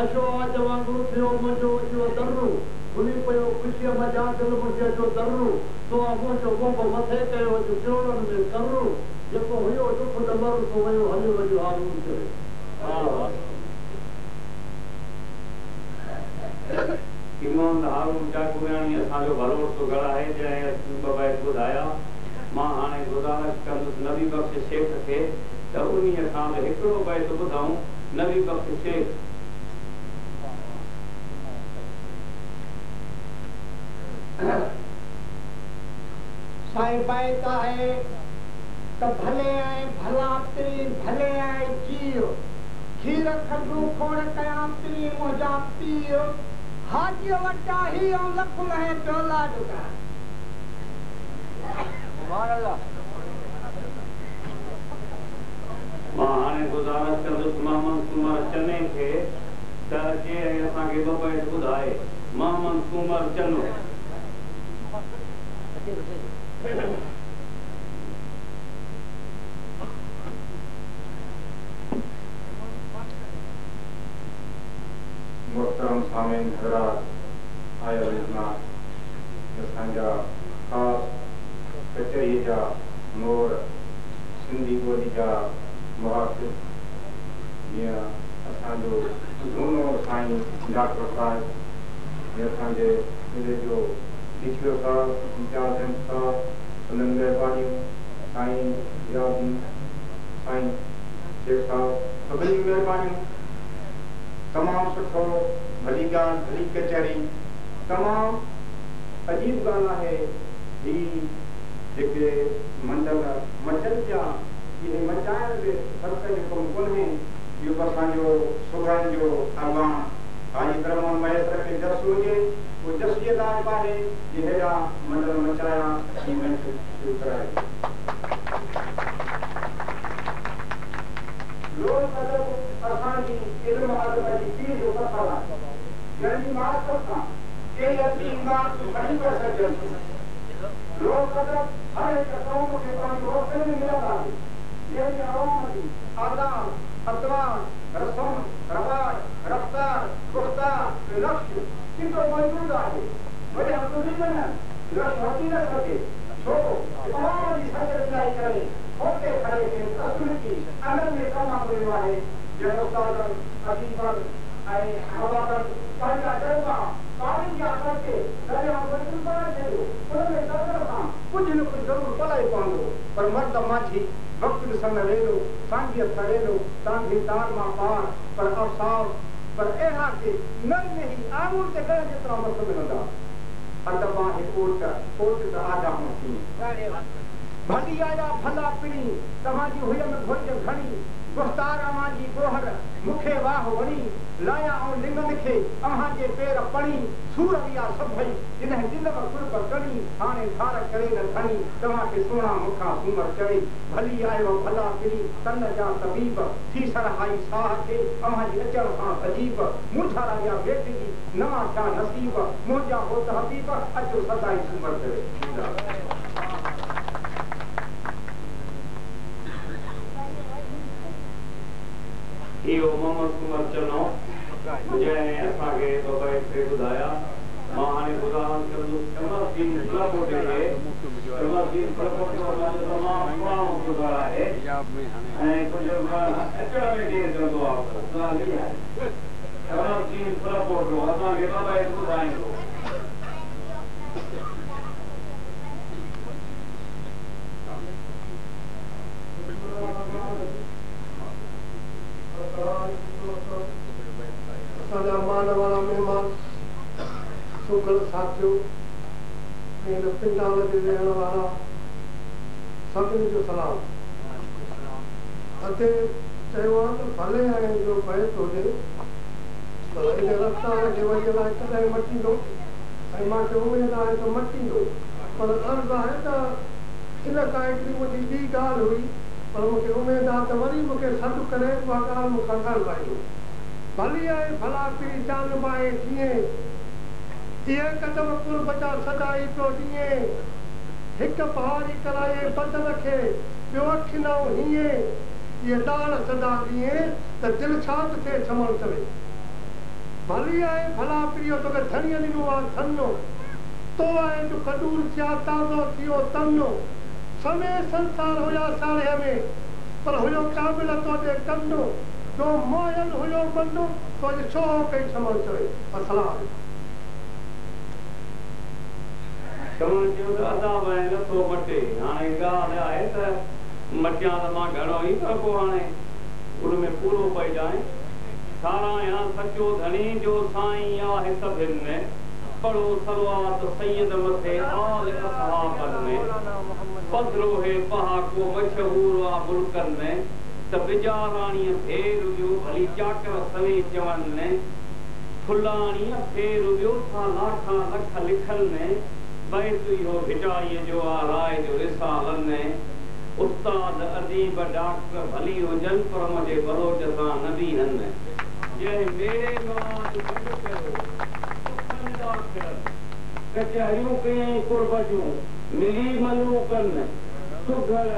S7: अशो आज वांगुरु थियो मुंहिंजो जो दर्रू भुली पियो ख़ुशीअ मज़ा दिल मुंहिंजे जो दर्रू तो मुंहिंजो गोब मथे कयो जो चोड़नि में करू जेको हुयो दुख डमर तो वियो हलियो वञो हारून करे
S3: इमाम हारून जागीराणी असांजो भलो सो ॻाल्हाए जंहिं ॿ बैत ॿुधाया मां हाणे गुज़ारिश कंदुसि नबी बख़्श शेख खे त उन्हीअ खां हिकिड़ो बैत ॿुधाऊं नबी बख़्श शेख
S9: साईं बैत आहे त भले आए भला तेरी भले आए जियो खीर खंडू खोड़ कयां तेरी मुंहिंजा पीओ हाजी वटा ही ऐं लख लहे टोला ॾुका सुभान अल्लाह
S3: मां हाणे गुज़ारिश कंदुसि मोहम्मद कुमार चने खे त अचे ऐं असांखे ॿ बैत ॿुधाए मोहम्मद कुमार चनो
S10: मोहतरम सामीन हज़रात आया मेहमान असांजा ख़ासि कचहरी जा मोर सिंधी ॿोली जा मुहासिब जीअं असांजो झूनो साईं डॉक्टर साहिब जीअं असांजे ज़िले जो डीसीओ साहिब इंचार्ज साहिब उन्हनि महिरबानियूं साईं यादीन साईं शेख साहिब सभिनी महिरबानियूं तमामु सुठो भली ॻाल्हि भली कचहरी तमामु अजीब ॻाल्हि आहे ही जेके मंडल मचनि पिया इहे मचाइण जे फ़र्क़ जो कमु कोन्हे इहो असांजो सुभाणे जो आवाम हाजी तरमोन महेश्वर खे जस हुजे उहो जस जे लाइक़ु आहे जे हेॾा मंडल मचाया इवेंट शुरू कराए लोक अदब असांजी इल्म अदब जी पीर जो सफ़र आहे जंहिंजी मार्फत सां के अची ईमान खणी करे सघजनि लोक अदब हर हिकु क़ौम खे पंहिंजो वक़्त में मिलंदो आहे जंहिंजे अवाम जी आदाब अतवार रस्म रवाज
S7: रफ्तार पुख्तार लक्ष्य किंतु मौजूद आहे वॾे अब्दुल लक्ष्य होती न सके छो तमामु सरकारी करे होते खड़े के असुल की अनंत में कमा कयो आहे जो उस्ताद अजीबर ऐं हवादार पंहिंजा जज्बा पाणी जा करके दरिया वचन पाण छॾियो उन में सदर खां कुझु न कुझु ज़रूरु पलाई पवंदो पर मर्द माछी वक़्तु ॾिसण वेंदो सांझीअ थड़ेंदो सांझी तार मां पार पर अफ़सास पर अहिड़ा के न में ई आङुर ते ॾह जेतिरा मस मिलंदा अदब आहे कोट त आजा थी भली आया भला पिणी तव्हांजी हुयनि घुरिज घणी गुफ़्तार अव्हांजी ॻोहर मूंखे वाह वणी लाया ऐं लिंगनि खे अव्हांजे पेर पणी सूर विया सभई जिन्हनि दिल में कुर्ब कणी हाणे धार करे न खणी तव्हांखे सुहिणा मूंखां सूमर चढ़ी भली आयो भला पिणी तन जा तबीब थी सरहाई साह खे अव्हांजी अचण सां अजीब मुंझा विया बेटगी नवां थिया नसीब मुंहिंजा हो त हबीब अचो सदाई सूमर करे
S3: इहो मोहम्मद कुमार चनो जंहिं असांखे खे ॿुधाया मां हाणे ॿुधाइण कंदुसि कमरदीन फुलाकोटी खे कमरदीन फुलाकोटी तमामु पुराणो गुज़ार आहे ऐं कुझु अचण में देरि कंदो आहे कमरदीन फुलाकोटो असांखे बाबा ॿुधाईंदो
S7: असांजा मान वारा महिमान सुगल साथियो ऐं पिंडाल जे रहण वारा सभिनी जो सलाम अॻे चयो आहे त भले ऐं जो बैत हुजे पर इन रफ़्तार जे वजह लाइ कॾहिं मटींदो ऐं मूंखे उमेद आहे त मटींदो पर अर्ज़ु आहे त इन का हिकिड़ी मुंहिंजी ॿी ॻाल्हि हुई पर मूंखे उमेद आहे त वरी मूंखे सॾु करे उहा ॻाल्हि मूंखां ॻाल्हाईंदो भली आहे भला पीड़ी चाल माए जीअं इहे कदम कुर्ब जा सदाई पियो ॾींहुं हिकु पहाड़ी कराए बदन खे ॿियो अखिनाऊं हीअं इहे ॾाढ़ सदा ॾींहुं त दिलि छा थो थिए छमण करे भली आहे भला पीड़ियो तोखे धणीअ ॾिनो आहे धनो तो आहे दुख दूर थिया ताज़ो थियो तनो समय संसार हुया साड़े में पर हुयो काबिल तोॾे कंदो जो मोयल हुयो बंदो तो छो कई छमण चवे अस्सलाम
S3: चवण जो अदाब आहे नथो मटे हाणे ॻाल्हि आहे त मटिया त मां घणो ई पर पोइ हाणे उन में पूरो पइजाए सारायां सचो धणी जो साईं आहे सभिनि में पढ़ो सलवात सैयद मथे आल असहाबन में पधरो है पहाको मशहूर आ मुल्कन में त बिजाराणीअ फेर वियो भली चाकर सवे चवनि ने फुलाणीअ फेर वियो था लाखा लख लिखल ने बैत इहो हिटाईअ जो आ राय जो रिसालन ने उस्ताद अदीब डॉक्टर भली हुजनि पर मुंहिंजे बलोच सां न बीहनि जंहिं मेरे मवाद गॾु कयो कचहरियूं कयईं कुर्ब जूं मिली मलूकनि सुघर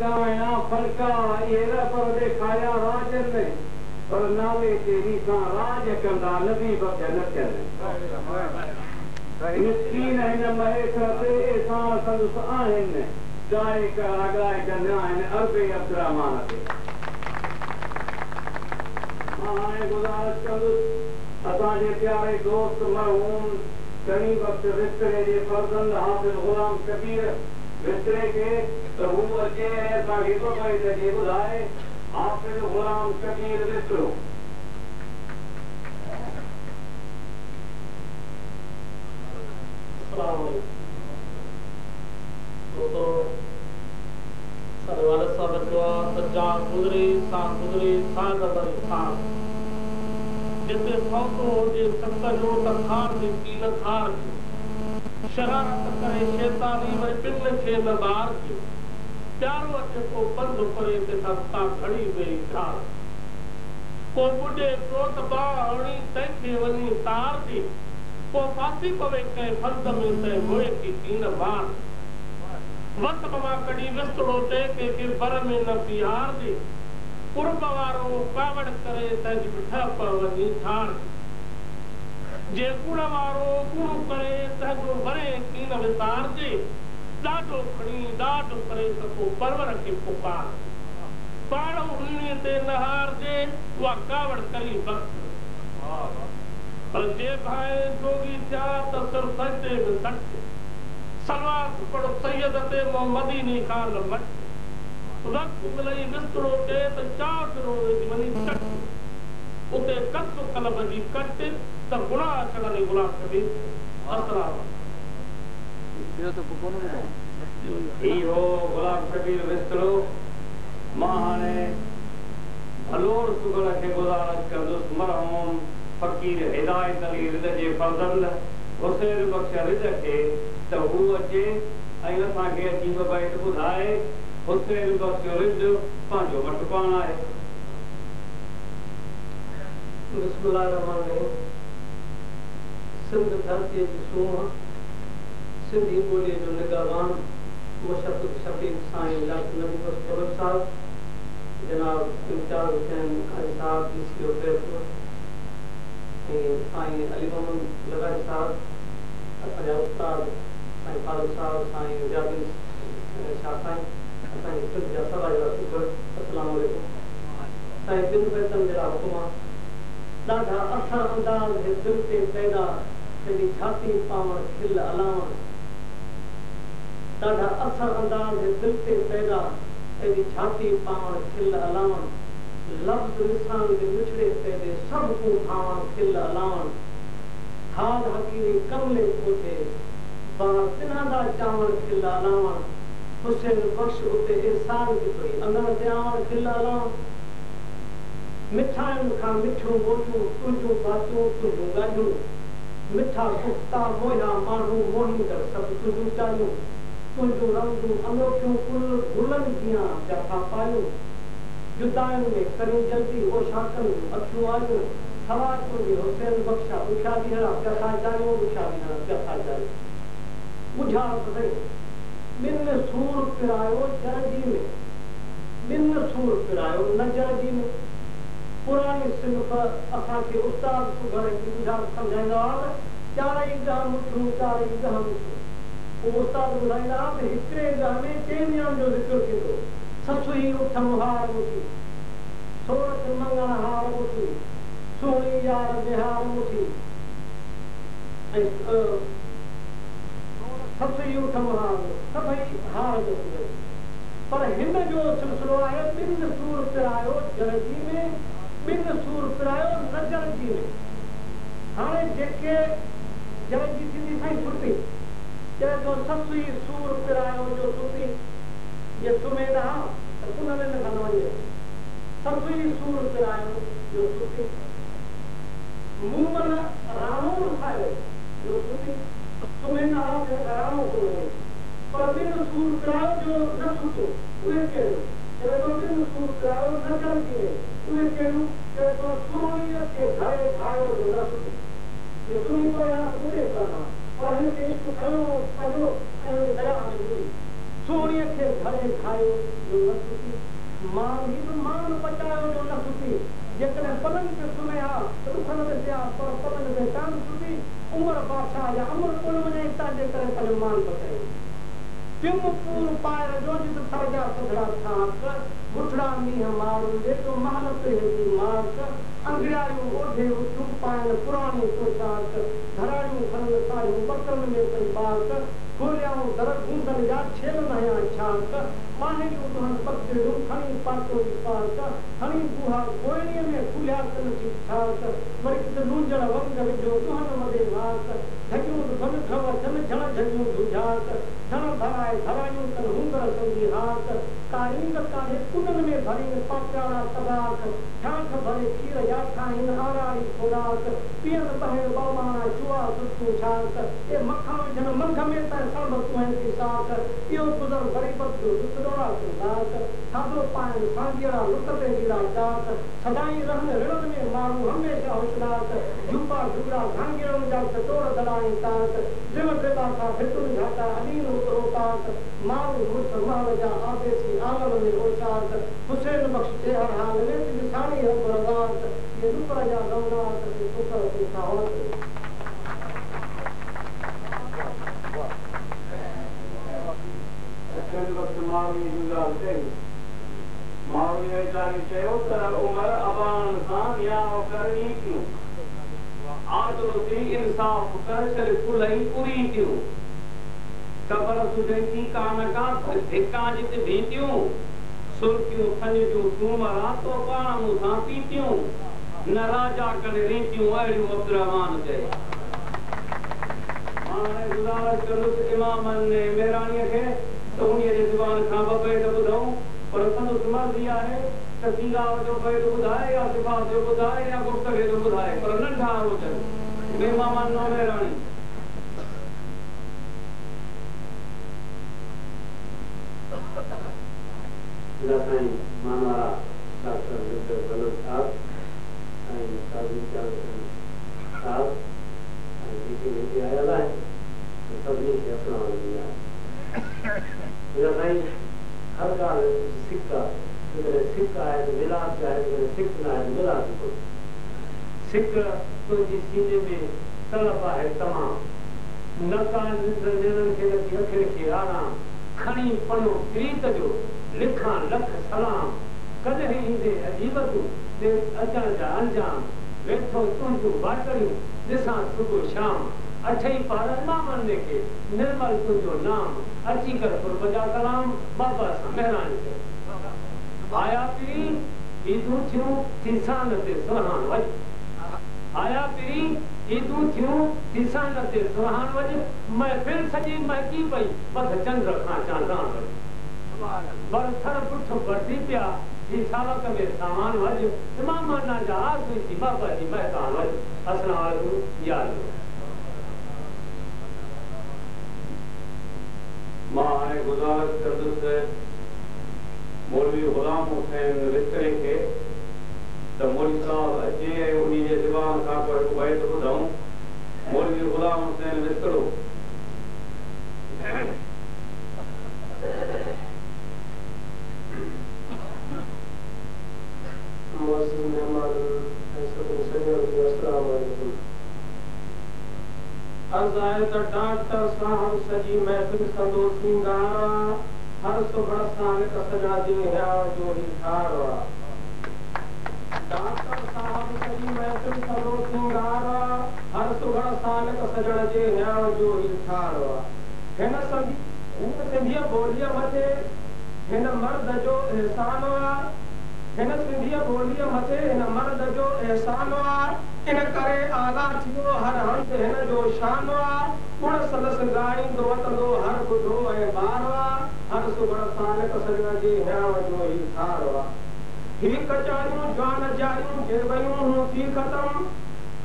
S3: गाया फलका अहिड़ा पर ॾेखारिया राजनि में पर नाले ते रीसां राज कंदा नबी बख न थियनि मिस्कीन हिन महेश्वर ते एसां संदसि आहिनि जाए कर अॻाए कंदा आहिनि अरबे अब्दुरहमान ते मां हाणे गुज़ारिश कंदुसि असांजे प्यारे दोस्त मरहूम घणी वक़्तु विस्तरे जे फर्ज़ंद हाफ़िज़ ग़ुलाम कबीर विस्तरे खे त हू अचे ऐं असांखे ॿ जे ॿुधाए हाफ़िज़ ग़ुलाम कबीर विस्तरो जिते सौदो हुजे सत जो त खार ॾे पीन खार जो शरारत करे शैतानी में पिन खे न ॿार जो प्यारो अचे को बंदि करे ते सस्ता घड़ी वेही ठार को ॿुॾे पियो त ॿार हणी तंहिंखे वञी तार ॾे को फासी पवे कंहिं फंद में त मोए थी पीन ॿार वक़्त मां कॾहिं विस्तड़ो ते कंहिंखे बर में न बिहार ॾे
S11: कुर्ब वारो कावड़ करे तंहिंजी बिठा पवनी ठाण जे कुड़ वारो कूड़ करे तंहिंजो वरे कीन विसारजे ॾाढो खणी ॾाढो करे सको परवर खे पुकार पाण उन्हीअ ते नहारजे उहा कावड़ करी बस पर जे भाई जोगी थिया त सिर सजदे में सट सलवात पढ़ो सैयद ते मोहम्मदी खान मट वक्त मिलई बिस्तरो के त चार फिरो वनी चट उते कस कलम जी कट त गुनाह अचण जी गुनाह कबी असरा
S2: ॿियो त पोइ कोन ॿुधायो
S3: इहो गुलाब कबीर बिस्तरो मां हाणे भलोर सुगड़ खे गुज़ारिश कंदुसि मरहूम फ़कीर हिदायत अली रिद जे फर्ज़ंद हुसैन बख़्श रिद खे त हू अचे ऐं असांखे अची ॿ बैत ॿुधाए हुसैन बख़्श रिद पंहिंजो वटि पाण आहे
S9: बिस्मिल्लाह रहमान रहीम सिंध धरतीअ जी सूंहं सिंधी ॿोलीअ जो निगहबान मुशफ़क़ शफ़ीक़ साईं डॉक्टर नबी बख्श साहब जनाब इम्तियाज़ हुसैन कारी साहब डीसीओ फैज़पुर ऐं साईं अली मोहम्मद लगारी साहब असांजा उस्ताद साईं फारूक साहब साईं जाबिर शाह साईं असांजे सिंध जा सभा जा शुक्र अस्सलाम वालेकुम साईं बिन बैतन जहिड़ा हुकुम ॾाढा असर अंदाज़ जे दिलि ते पैदा पंहिंजी छाती पावण खिल अलावण ॾाढा असर अंदाज़ जे दिलि ते पैदा पंहिंजी छाती पावण खिल अलावण लफ़्ज़ लिसान जे मिछड़े पैदे सभु तूं ठावण खिल अलावण खाद हकीरी कमले कोठे बार पिनादा चावण खिल अलावण हुसैन बख़्श उते इरसाद थी पई अंदर ते आवण खिल अलावण मिठाइयुनि खां मिठियूं ॻोठूं तुंहिंजूं बातूं तुंहिंजूं ॻाल्हियूं मिठा पुख़्ता मोया माण्हू मोहींदड़ सभु तुंहिंजूं चालियूं तुंहिंजूं रंगूं अनोखियूं कुल गुलनि जीअं जफ़ा पायूं जुदायुनि में करी जल्दी ओशाकनि जूं अखियूं आयूं हवा तुंहिंजी हुसैन बख़्शा ॾुखिया ॾींहं पिया था ॼाणियूं ॾुखिया ॾींहं पिया था ॼाणियूं ॿुझार सही ॿिनि सूर पिरायो जरजी में ॿिनि सूर पिरायो न जरजी में पुरानी सिंफ असांखे उस्ताद सुघड़ जी ॿुझार सम्झाईंदा हुआ त चारई ॻह मुठियूं चारई ॻह मुठियूं उहो उस्ताद ॿुधाईंदा हुआ त हिकिड़े ॻह में टे ॼणनि जो ज़िक्र थींदो ससु ई उठ मुहार मुठी सोरठ मंगण हार मुठी सुहिणी यार बिहार मुठी ऐं ससु ई उठ मुहार सभई हार मुठी पर हिन जो सिलसिलो आहे ॿिनि सूर पिरायो जरजी में ॿिनि सूर पिरायो न जरजी में हाणे जेके जरजी थींदी साईं सुठी चए थो ससु ई सूर पिरायो जो सुठी ये सुम्हे रहा त कुन में न खन वञे ससु ई सूर पिरायो जो सुठी मूमन राणो खायो जो सुठी सुम्हे न रहा त राणो कोन वञे पर ॿिनि सूर पिरायो जो न सुठो उहे कहिड़ो चए थो ॿिनि सूर पिरायो न जरजी में उहे कहिड़ो चए थो सुहिणीअ खे घरे खायो जो न सुठो ये सुनी तो यहाँ पूरे करना और इनके इश्क करो पढ़ो दया में हुई सोनिया के घरे खायो जो न सुठी मान ही तो मान बचायो जो न सुठी जेकॾहिं पलंग ते सुम्हिया त उथण में थिया पर पलंग में कान सुठी उमिरि बादशाह या अमर कोन वञे तंहिंजे करे पंहिंजो मान बचायो टिम पूर पाएर जो जित सरजा सुधरा छाक गुठड़ा मींहं मारू लेटो महल पे मार्क अंगड़ायूं ओढ़े उठूं पाइण पुराणी पोशाक धरायूं खन सायूं बर्तन में पई बाक खोलियाऊं दर गूंदन जा छेल नया छाक पाणियूं तुहन पकड़ियूं खणी पातो जी पाक खणी बुहा कोयणीअ में खुलिया कन जी ठाक वरी किथे लूंजड़ वंग विझो तुहन मदे वाक झगियूं धन ठव जन झण झगियूं झुझाक झण धराए धरायूं कन हुंदर संगी हाक कारींग काढे कुनन में भरी पाचाड़ा तबाक ठाक भरे खीर या ठाहिन आराड़ी खोराक पियन बहे बामाना चुआ सुतू छाक ए मखा विझन मंग में त सब तुहं की साक इहो गुज़र गरीबत जो दुखड़ोड़ा सुधाक खाधो पाइण सांगिड़ा लुक ते गिरा चाक सदाई रहन ऋण में मारू हमेशा होशियार झूपा झुगड़ा घांगिड़न जा चटोर दड़ाई ताक दिव देवा
S7: का फितुर घाटा अमीर उतरोतात मारू मुठ मावजा आदेसी आलम में ओचात हुसैन बख्श के हर हाल में निशानी है बरदात ये ऊपर जा गौनात से ऊपर से सावत
S3: वक्त मावी जुदा थे मावी वेचारी चयो त उमर अबान खान या करनी क्यों आदो ती इंसाफ कर चल कुलई पूरी क्यों कबर तुझे की कान का धिक्का जित भीतियों सुर क्यों फन जो तुमरा तो पाण मुसा पीतियों न राजा कर रीतियों अड़ियों अब्दुर्रहमान के माने गुजारिश करूं इमामन ने मेरानी के तो उन्हीं जे जुबान खां बबे तो बुधाऊं पर संदुस मर्ज़ी आहे त सीधा जो बे तो बुधाए या सिफा जो बुधाए या गुफ्तगू जो बुधाए पर नंढा हुजनि बेमामान नो मेरानी
S2: साईं मानवारा डॉक्टर विजय बलोच साहब ऐं साधू साहब ऐं जेके वेठे आयल आहिनि सभिनी खे अपनाइण ॾींदी आहे साईं हर ॻाल्हि सिक आहे जेकॾहिं सिक आहे त मिलाप आहे जेकॾहिं सिक न आहे त मिलाप कोन्हे सिक तुंहिंजी सीने में तलब आहे तमामु नकान खे नथी अखियुनि खे आराम खणी पढ़ो प्रीत जो लिखां लख सलाम कॾहिं ईंदे अजीबतूं ते अचण जा अंजाम वेठो तुंहिंजूं बाटरियूं ॾिसां सुबुह शाम अठई पारनि मां मने खे निर्मल तुंहिंजो नाम अची कर क़ुर्ब जा कलाम बाबा सां महिरान कयो आया पीरी ईदूं थियूं तीसान ते सुहान वॼ आया पीरी ईदूं थियूं तीसान ते सुहान वॼ महफ़िल सॼी महकी पई पथ चंद्र खां चांदान वॼ बरथर पुठ बढ़ती पिया जी सावक में सामान वज इमाम ना जा आरज़ू थी बाबा जी महकान वज अस्सलाम वालेकुम यार
S3: मां हाणे गुज़ारिश कंदुसि मौलवी गुलाम हुसैन विस्तरे खे त मौलवी साहब अचे ऐं उन्ही जे ज़बान खां पोइ हिकु बैत ॿुधऊं मौलवी गुलाम हुसैन विस्तरो
S7: डॉक्टर साहब सजी महफिल कंदो सिंगारा हर सुबह साल सजा जे जो ही ठारा डॉक्टर साहब सजी महफिल कंदो सिंगारा हर सुबह साल सजण जे जो ही ठारा हिन सिंधी बोलीअ मथे हिन मर्द जो एहसान हिन सिंधी बोलीअ मथे हिन मर्द जो एहसान इन करे आला थियो हर हंध हिन जो शान गुण सदस गाईंदो वतंदो हर ॿुधो ऐं ॿार हर सुबह साल सजण जे जो ही थार ही कचारियूं जवान जारियूं जे वयूं हूं थी ख़तम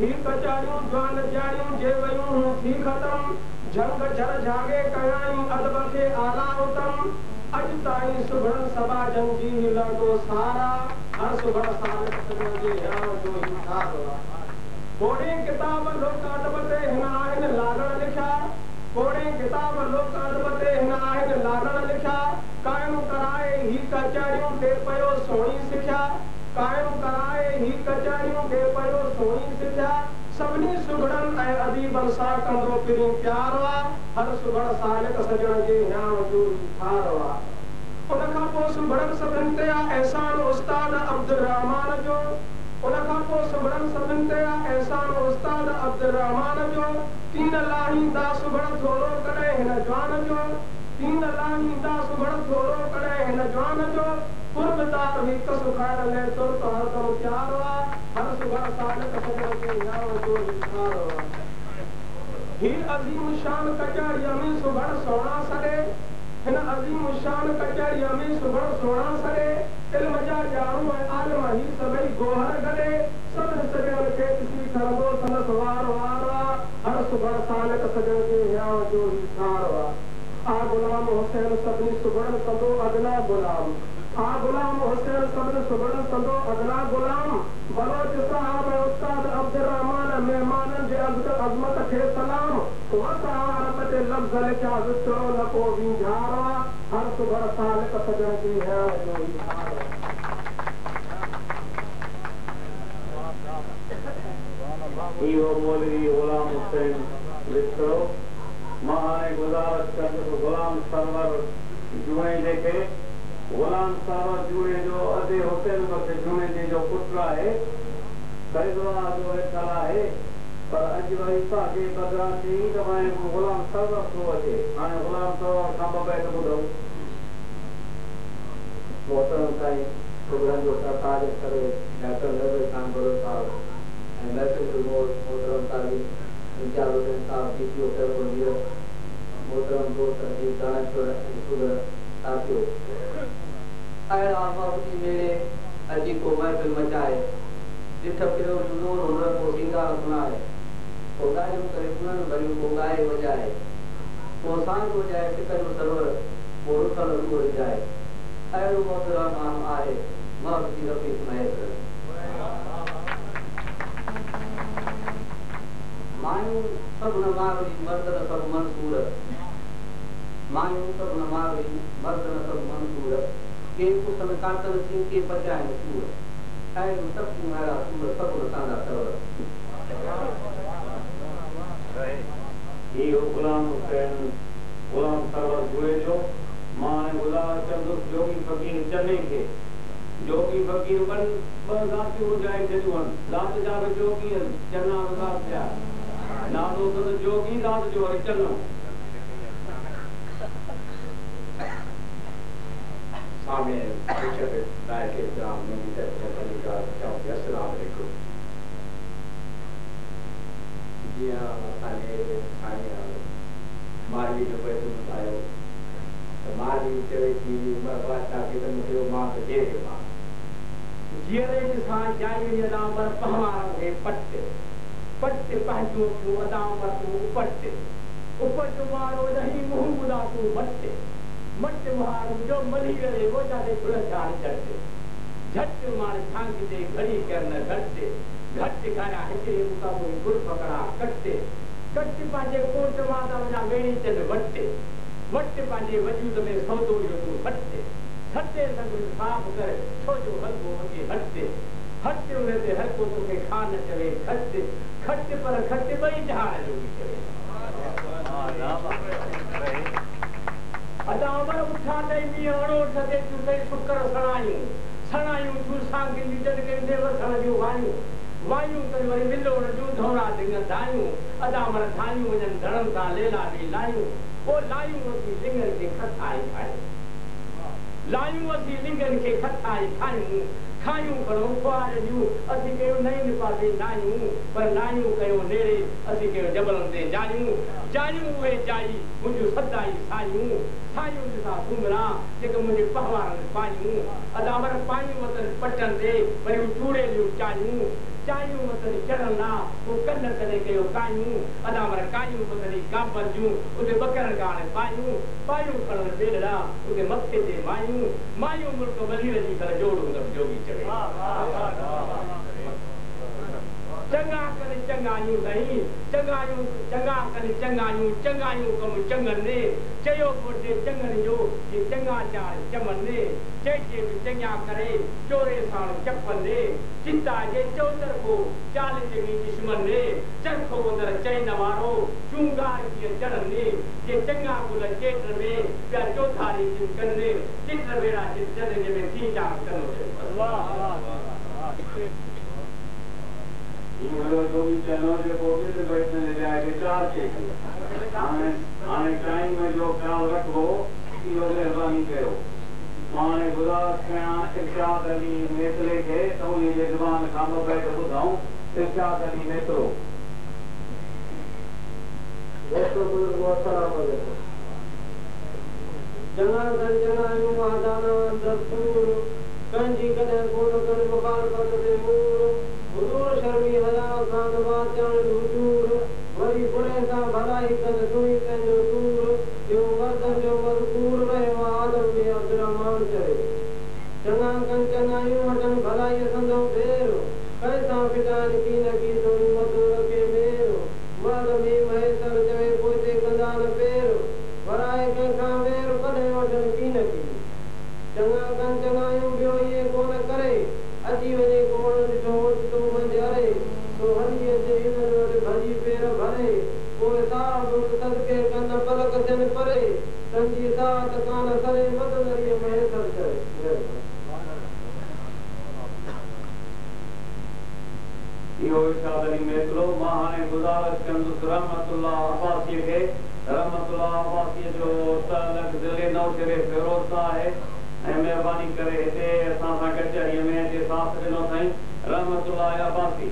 S7: ही कचारियूं जवान जारियूं जे वयूं हूं थी ख़तम जंग जर जागे कयाई अदब खे आला उतम अज ताईं सुभण सभा जंगी लड़ो सारा हर सुभण साल सजण जे जो ही थार कोड़े किताब लोक अदब ते हिन आहिनि लाॻण लिखिया कोड़े किताब लोक अदब ते हिन आहिनि लाॻण लिखिया कायम कराए ही कचहरियूं ते पयो सोणी सिखिया कायम कराए ही कचहरियूं ते पयो सोणी सिखिया सभिनी सुगड़न ऐं अदीबन सां कंदो पिरी प्यार हर सुगड़ सालिक सजण जे जो थार उन खां पोइ सुगड़न सभिनि ते एहसान उस्ताद अब्दुर्रहमान जो उन खां पोइ सुगड़न सभिनि ते एहसान उस्ताद अब्दुर्रहमान जो तीन लाहींदा सुगड़ थोरो कॾहिं हिन जवान जो तीन लाहींदा सुगड़ थोरो कॾहिं हिन जवान जो कुर्बदार हिक सुखाइण लाइ तुर त हरदम प्यार हर सुगड़ सालिक सजण जे जो थार ही अज़ीम शान कचहरीअ में सुगड़ सोणा सॾे हिन अज़ीम शान कचहरीअ में सुगड़ सोणा सॾे इल्म जा ॼाणू ऐं आलिम ही सभई गोहर गॾे सभिनी सॼण खे ॾिसी ठरंदो संदसि वार हर सुगड़ सालिक सजण जे जो ही थार आ गुलाम हुसैन सभिनी सुगड़न कंदो अदना गुलाम आ गुलाम हुसैन सभिनी सुगड़न कंदो अदना गुलाम बलोच साहब उस्ताद अब्दुर्रहमान मेहमाननि जे अज़मत मोहब्बत खे सलाम वत आरब ते लफ़्ज़ लिखिया वितरो न को विंझारा हर सुभर सालिक सजण जी है जो
S2: इहो मौलवी गुलाम हुसैन वितरो मां हाणे गुज़ारिश कंदुसि गुलाम सरवर जूणे जेके गुलाम सरवर जूणे जो अधे हुसैन बख़्श जूणे जी जो पुटु आहे फैज़ुल्लाह जो वेठल आहे पर अॼु वरी तव्हांखे बदिरां थी त गुलाम सरवर थो अचे हाणे गुलाम सरवर खां ॿ बैत ॿुधो मोहतरम साईं प्रोग्राम जो सरताज करे डॉक्टर नज़र खान बरो साहब ऐं महफ़िल मोहतरम तालीम इम्तियाज़ हुसैन साहब DPO सर्वनियर मोहतरम दोस्त अजीब दानश्वर सुगर साथियों आया आफाकी मेरे अजी को महफिल मचाए ॾिठ फिरो नूर हुनर को सिंगार सुनाए को गायम करे पुनन भरियो को गाए वजाए को सांग वजाए फिकर सरवर को रुखल रूह जाए अहिड़ो मोहतरम माण्हू आहे महफ़िल रफ़ी महफ़िल मायूं सभु न मारवी मर्द न सभु मंसूर मायूं सभु न मारवी मर्द न सभु मंसूर के पुसन कातल थी के पचाए सूर ऐं सभु मारा सूर सभु असांजा सरवर इहो गुलाम हुसैन गुलाम सरवर जुए जो मां हाणे गुज़ारिश कंदुसि जोगी फ़कीर चने खे जोगी फ़कीर ॿ ज़ातियूं हुजाए छॾियूं आहिनि ज़ात जा बि जोगी आहिनि चना वज़ार थिया नालो तो जोगी दाद जो चलो
S6: सामने शिक्षक दायरे के ग्राम में भी अस्सलाम वालेकुम जी हाँ मारवी जो पैसो बतायो तो मारवी चवे थी बादशाह के तो मुझे मां तो दे के मां जीरे के साथ जाई नाम पर पहवार है पट्टे पट्टे पहजो तू अदाम पर तू उपट्टे उपट मारो नहीं मुंह बुला तू मट्टे मट्टे मारो जो मली गए वो जाते पुरस्कार चढ़ते झट मारे थांग दे घड़ी करना घटते घट खाया हिते उनका कोई गुड़ पकड़ा कट्टे कट्टे पाजे कोट माता वजा मेरी चल वट्टे वट्टे पाजे वजूद में सौदो जो तू हटते हटते सब साफ कर छोजो हलको के हटते हटते उन्हें हर को तुके खान चले खटते खटते पर खटते बई जहां लोगी चले अदावर उठा दई मियाणो सदे तुके शुक्र सणायूं तू सांगी निजन के देव सणजू वायू कर वरी मिलो जो धोरा दिंग दायूं अदावर धायूं वजन धरम सा लेला भी लायूं वो लायूं की लिंगन के खताई खाए लायूं असी लिंगन के खताई खायूं खायूं करो ख्वार जूं असी कयो नहीं निपाते नायूं पर नायूं कयो नेड़े असी कयो जबलन ते जायूं वे जाई मुझे सदाई सायूं जिसा सुमरा जेके मुझे पहवार पायूं अदावर पायूं वतन पटन दे वरी चूड़े जो चायूं वतन चढ़ना वो कन करे कयो कायूं अदावर कायूं वतन काबर जूं उते बकरन गाने पायूं करण बेड़ा उते मथे ते मायूं मुल्क वलीर जी कर जोड़ू जोगी चंगा करे चंगायूं नहीं चंगायूं कम चंगन ने चयो कोटे चंगन जो ये चंगा चार चमन ने चेचे भी चंगा करे चोरे साण चपन ने चिंता जे चौधर को चाल जगी दुश्मन ने चरखो उधर चई नवारो चूंगार की चढ़न ने ये चंगा कुल चेत्र में प्या चौधारी चिंकन ने चित्र बेड़ा चित्र में तीन चार करो
S2: जो भी चैनल के बोलते थे बैठने ले आके चार के आने टाइम में जो ख्याल रखो कि वो मेहरबानी करो माने गुजारिश कयां इरशाद अली नेतले के तो ये जवान खाम बैठ ॿुधाऊं इरशाद अली नेतलो
S7: जना यूं आदाना दस्तूर कंजी कदे कोन कर मुखालफत दे मूर हुजूर शर्मी हया साद वाचन हुजूर वरी बुरे सा भलाई कद सुनी तंजो दूर यो मर्दन जो मजकूर रहे आदम में अब्दुर्रहमान चले चंगा कंचना यूं वटन भलाई संदो फेरो कैसा पिटान की नकी सोनी मधुर के मेरो मर्द
S12: पानी महेश्वर चवे पोते कंदा न पेर वराए कंखा वेर कदे वठन की न की चंगा कन चंगायूं बियो ये कोन करे अची वने कोन ॾिठो तो मंझारे तो हरिए जे इन वट भजी पेर भरे कोई साहब सदके कन पलक थियन परे तंजी साथ कान करे मदनरी महेश्वर चवे
S3: इहो इरशाद अली मेतलो मां हाणे गुज़ारिश कंदुसि रहमतुल्लाह अब्बासी खे रहमतुल्लाह अब्बासी जो तलक दिले नौशरे फिरोज़ आहे ऐं महिरबानी करे हिते असां सां कचहरीअ में हिते साथ ॾिनो अथई रहमतुल्लाह अब्बासी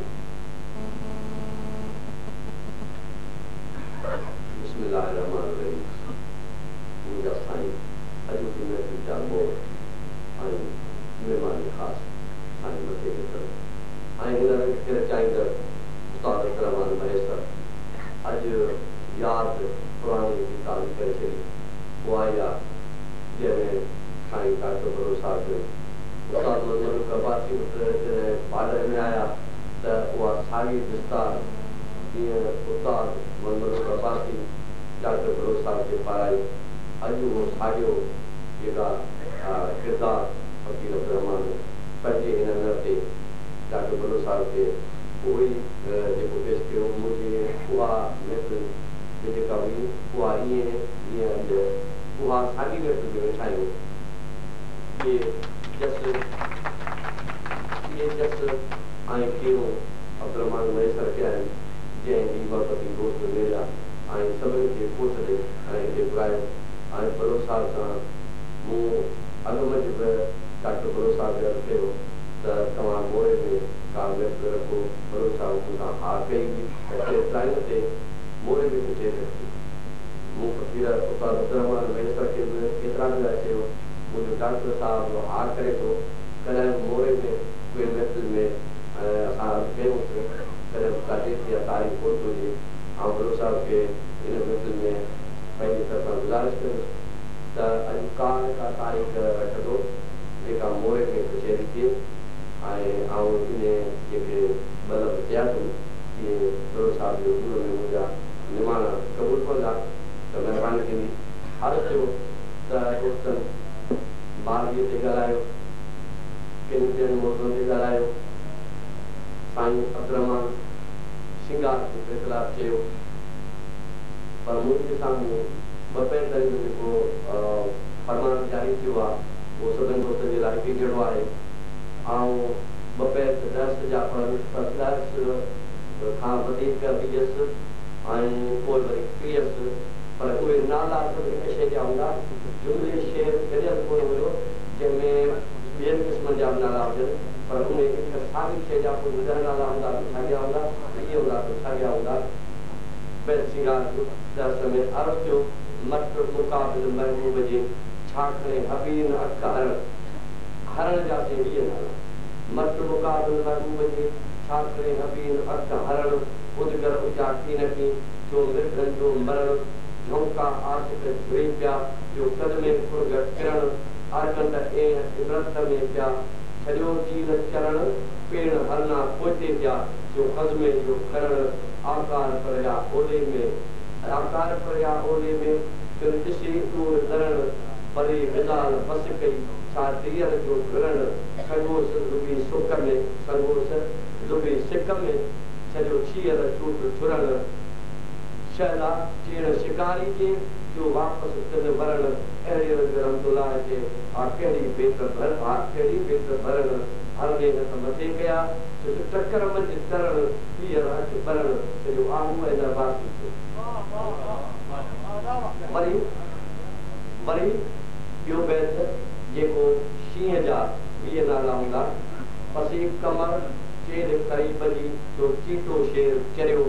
S6: बिस्मिल्लाहिर्रहमानिर्रहीम मुंहिंजा साईं अॼु बि महफ़िल जा मोर ऐं महिमान ख़ासि साईं मथे ॾिसण ऐं हिन खे चाहींदड़ उस्ताद रहमान महेश्वर अॼु यादि पुराणी जी ताज़ी करे छॾी उहा इहा जंहिंमें साईं डॉक्टर बरो साहिब उस्ताद मोहम्मद अब्बासी बाडर में आया त उहा साॻी विस्तार जीअं उस्ताद मोहम्मद अब्बासी डॉक्टर बरो साहिब जे पाराई अॼु उहो साॻियो जेका किरदारु फ़कीर रहमान पंहिंजे हिन नर ते डॉक्टर बरो साहिब खे उहो ई जेको पेश कयो मुंहिंजी उहा महफ़िल जेका हुई उहा ईअं जीअं अॼु उहा साॻी महफ़िल में वेठा आहियूं इहे जस ऐं कीअं अब्दुरहमान महेश्वर कया आहिनि जंहिं बरकती दोस्त मिलिया ऐं सभिनी खे कोट ॾेई ऐं हिते घुरायो ऐं बरो साहिब सां मूं अॻुमंझ बि डॉक्टर बरो साहिब खे अर्ज़ु कयो त तव्हां मोरे में का महफ़िल रखो बरो साहिब मूंखां हा कई टाइम ते मोरे में बि थिए मूं फ़कीर उस्ताद अब्दुरहमान महेश्वर खे बि केतिरा भेरा चयो मुंहिंजो डॉक्टर साहिब हा करे थो कॾहिं मोरे में कोई महफ़िल में असां कयूंसि कॾहिं काॾे थी तारीख़ कोन हुजे ऐं बरो साहिब खे हिन महफ़िल में पंहिंजी तरफ़ां गुज़ारिश कंदुसि त अॼु का न का तारीख़ रखंदो जेका मोरे में कचहरी थिए ऐं इन जेके बलब थिया अथनि इहे बरो साहिब जे हुज़ूर में मुंहिंजा निमाण क़बूल कंदा त महिरबानी कंदी अर्ज़ु कयो त दोस्तनि बारवीह ते ॻाल्हायो किन ॿियनि मौज़ुअनि ते ॻाल्हायो साईं अब्दुरहमान शिंगार ते फ़ैसिला चयो पर मुंहिंजे साम्हूं ॿ तारीख़ जेको फरमान जारी थियो आहे उहो सभिनी दोस्तनि जे लाइ हिकु जहिड़ो आहे ऐं ॿ दर्स जा दर्स खां वधीक वियसि ऐं पोइ वरी कयसि पर उहे नाला सभु हिक शइ जा हूंदा जुमिले शेर गॾियल कोन हुयो जंहिंमें ॿियनि क़िस्मनि जा बि नाला हुजनि पर उन हिक साॻी शइ जा कोई ॿुधण नाला हूंदा त साॻिया हूंदा इहे हूंदा त साॻिया हूंदा बेल सिंगार दर्स में अर्ज़ु कयो मट मुक़ाबिल महबूब जे छा करे हबीन अख हरण जा से 20 नाला मट मुक़ाबिल महबूब जे छा करे हबीन अख हरण उदगर उजा की न की जो मिर्गन जो मरण झोंका आशिक झुरी पिया जो कद में फुर्ग किरण आरकंड ए इब्रत में पिया छॾियो चील चरण पेण हरना पोते पिया जो कद में जो करण आकार परया ओले में फिर ॾिसी नूर दरण भले विदाल बस कई छा दियल जो घुरण संगोस लुबी सुख में संगोस लुबी सिक में छॾियो छीअर चूट छुरण शहला चीण शिकारी जे जो वापसि तिल भरण अहिड़े रहमतुल्लाह जे कहिड़ी बेत भरण हरने न त मथे कया टकर मंझि तरण हीअर अच भरण सॼो आहू ऐं दरबार वरी ॿियो बैत जेको शींहं जा 20 नाला हूंदा पसी कमर चेल क़रीब जी जो चीतो शेर चरियो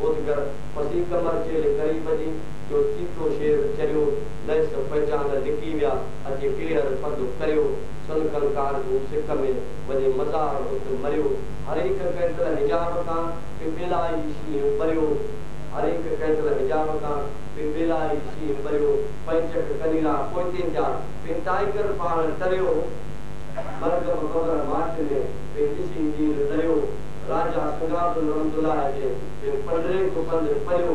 S6: ओदगर पसी कमर चेल क़रीब जी जो चीतो शेर चरियो लैस पहचान लिकी विया अचे केर पद करियो सन कलकार जो सिक में वञे मज़ार उत मरियो हर हिक कैतल हिजाब खां पिंबिलाई शींहं भरियो हर हिक कैतल हिजाब खां पिंबिलाई शींहं भरियो पंचक कनीरा पोइते जा पिन टाइगर पाण तरियो मर्ग मगर माच ने पे ॾिसी नीर दरियो
S12: राजा सिंगापुर रहमतुल्लाह जे पंद्रे को पंद पयो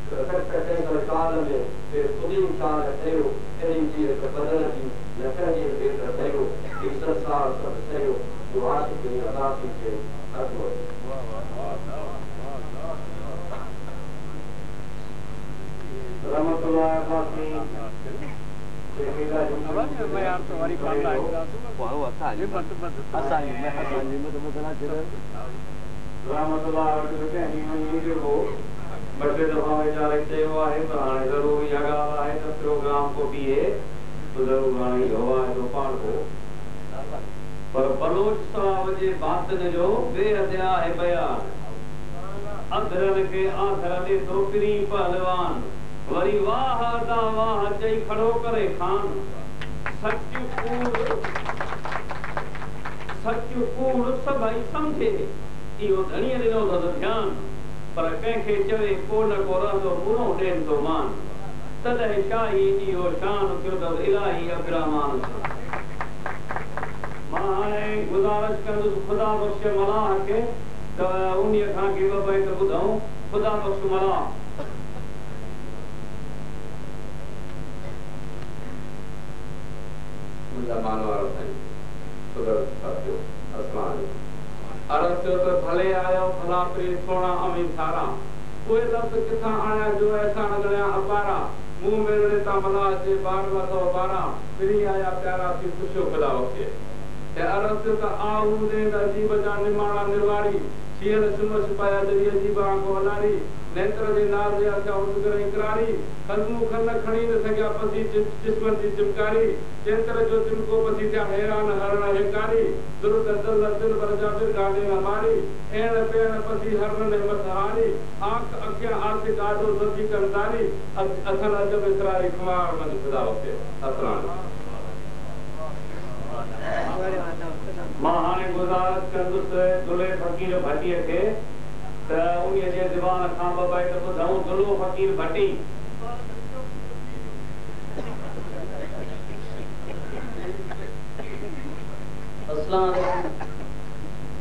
S12: कटकटे काल में फिर खुदी काल थियो एनी जी बदल जी लखन जी बेहतर थियो 20 साल सब थियो दुआ की अदा की के खत्म
S2: रहमतुल्लाह खासी
S4: मैं यार तो वाली बात आएगा वो अच्छा है मत अच्छा है मैं तो बता चले
S2: रहमतुल्लाह के नहीं ये वो बड़े दफा विचार ते हुआ है पर हाणे जरूर ये गाल है तो प्रोग्राम को भी है तो जरूर हाणे हुआ है तो पाण को पर बलोच साहब जे बातन जो बेहदिया है बयान अधरन के आधर दे तो परी पहलवान वरी वाह दा वाह चई खड़ो करे खान सच्चू कूड़ सभई समझे इहो धणीअ ॾिनो अथसि ध्यान पर कंहिंखे चवे को न को रहंदो बुरो ॾेन थो मान तॾहिं शाही इहो शान थियो अथसि इलाही अब्रामान मां हाणे गुज़ारिश कंदुसि ख़ुदा बख़्श मलाह खे त उन्हीअ खां के ॿ बैत ॿुधूं ख़ुदा बख़्श मलाह
S8: अर्ज़ कयो त भले आयो भला प्रिय सोना अमीन सारा उहे लफ़्ज़ किथां आणिया जो ऐसा नगड़िया अपारा मुंह में रड़े मला जे 1212 प्रिय आया प्यारा थी खुशो खुदा वखे ते अर्ज़ कयो त आऊ दे अजीब जा निमाणा निर्वाड़ी शियल सुम सिपाया जरी अजीब आंखो हलारी नेत्र जे नाल जे अचा उनगर इकरारी कदमू खन खणी न सकिया पसी जिस्मन जी चिमकारी चेंतर जो तिनको पसी थिया हैरान हरण हेकारी दुरुत दल दिल पर जाबिर गाने न मारी एण पेण पसी हरण ने मसहारी आंख अखियां आंख गाडो सती कंदारी असन अजब इसरारी कुमार मन खुदा होते असरान
S2: मां हाणे गुज़ारिश कंदुसि दुले फ़कीर भटीअ खे त उन्हीअ जे ज़बान खां ॿ बैत ॿुधूं दुलो फ़कीर भटी
S1: अस्सलाम वालेकुम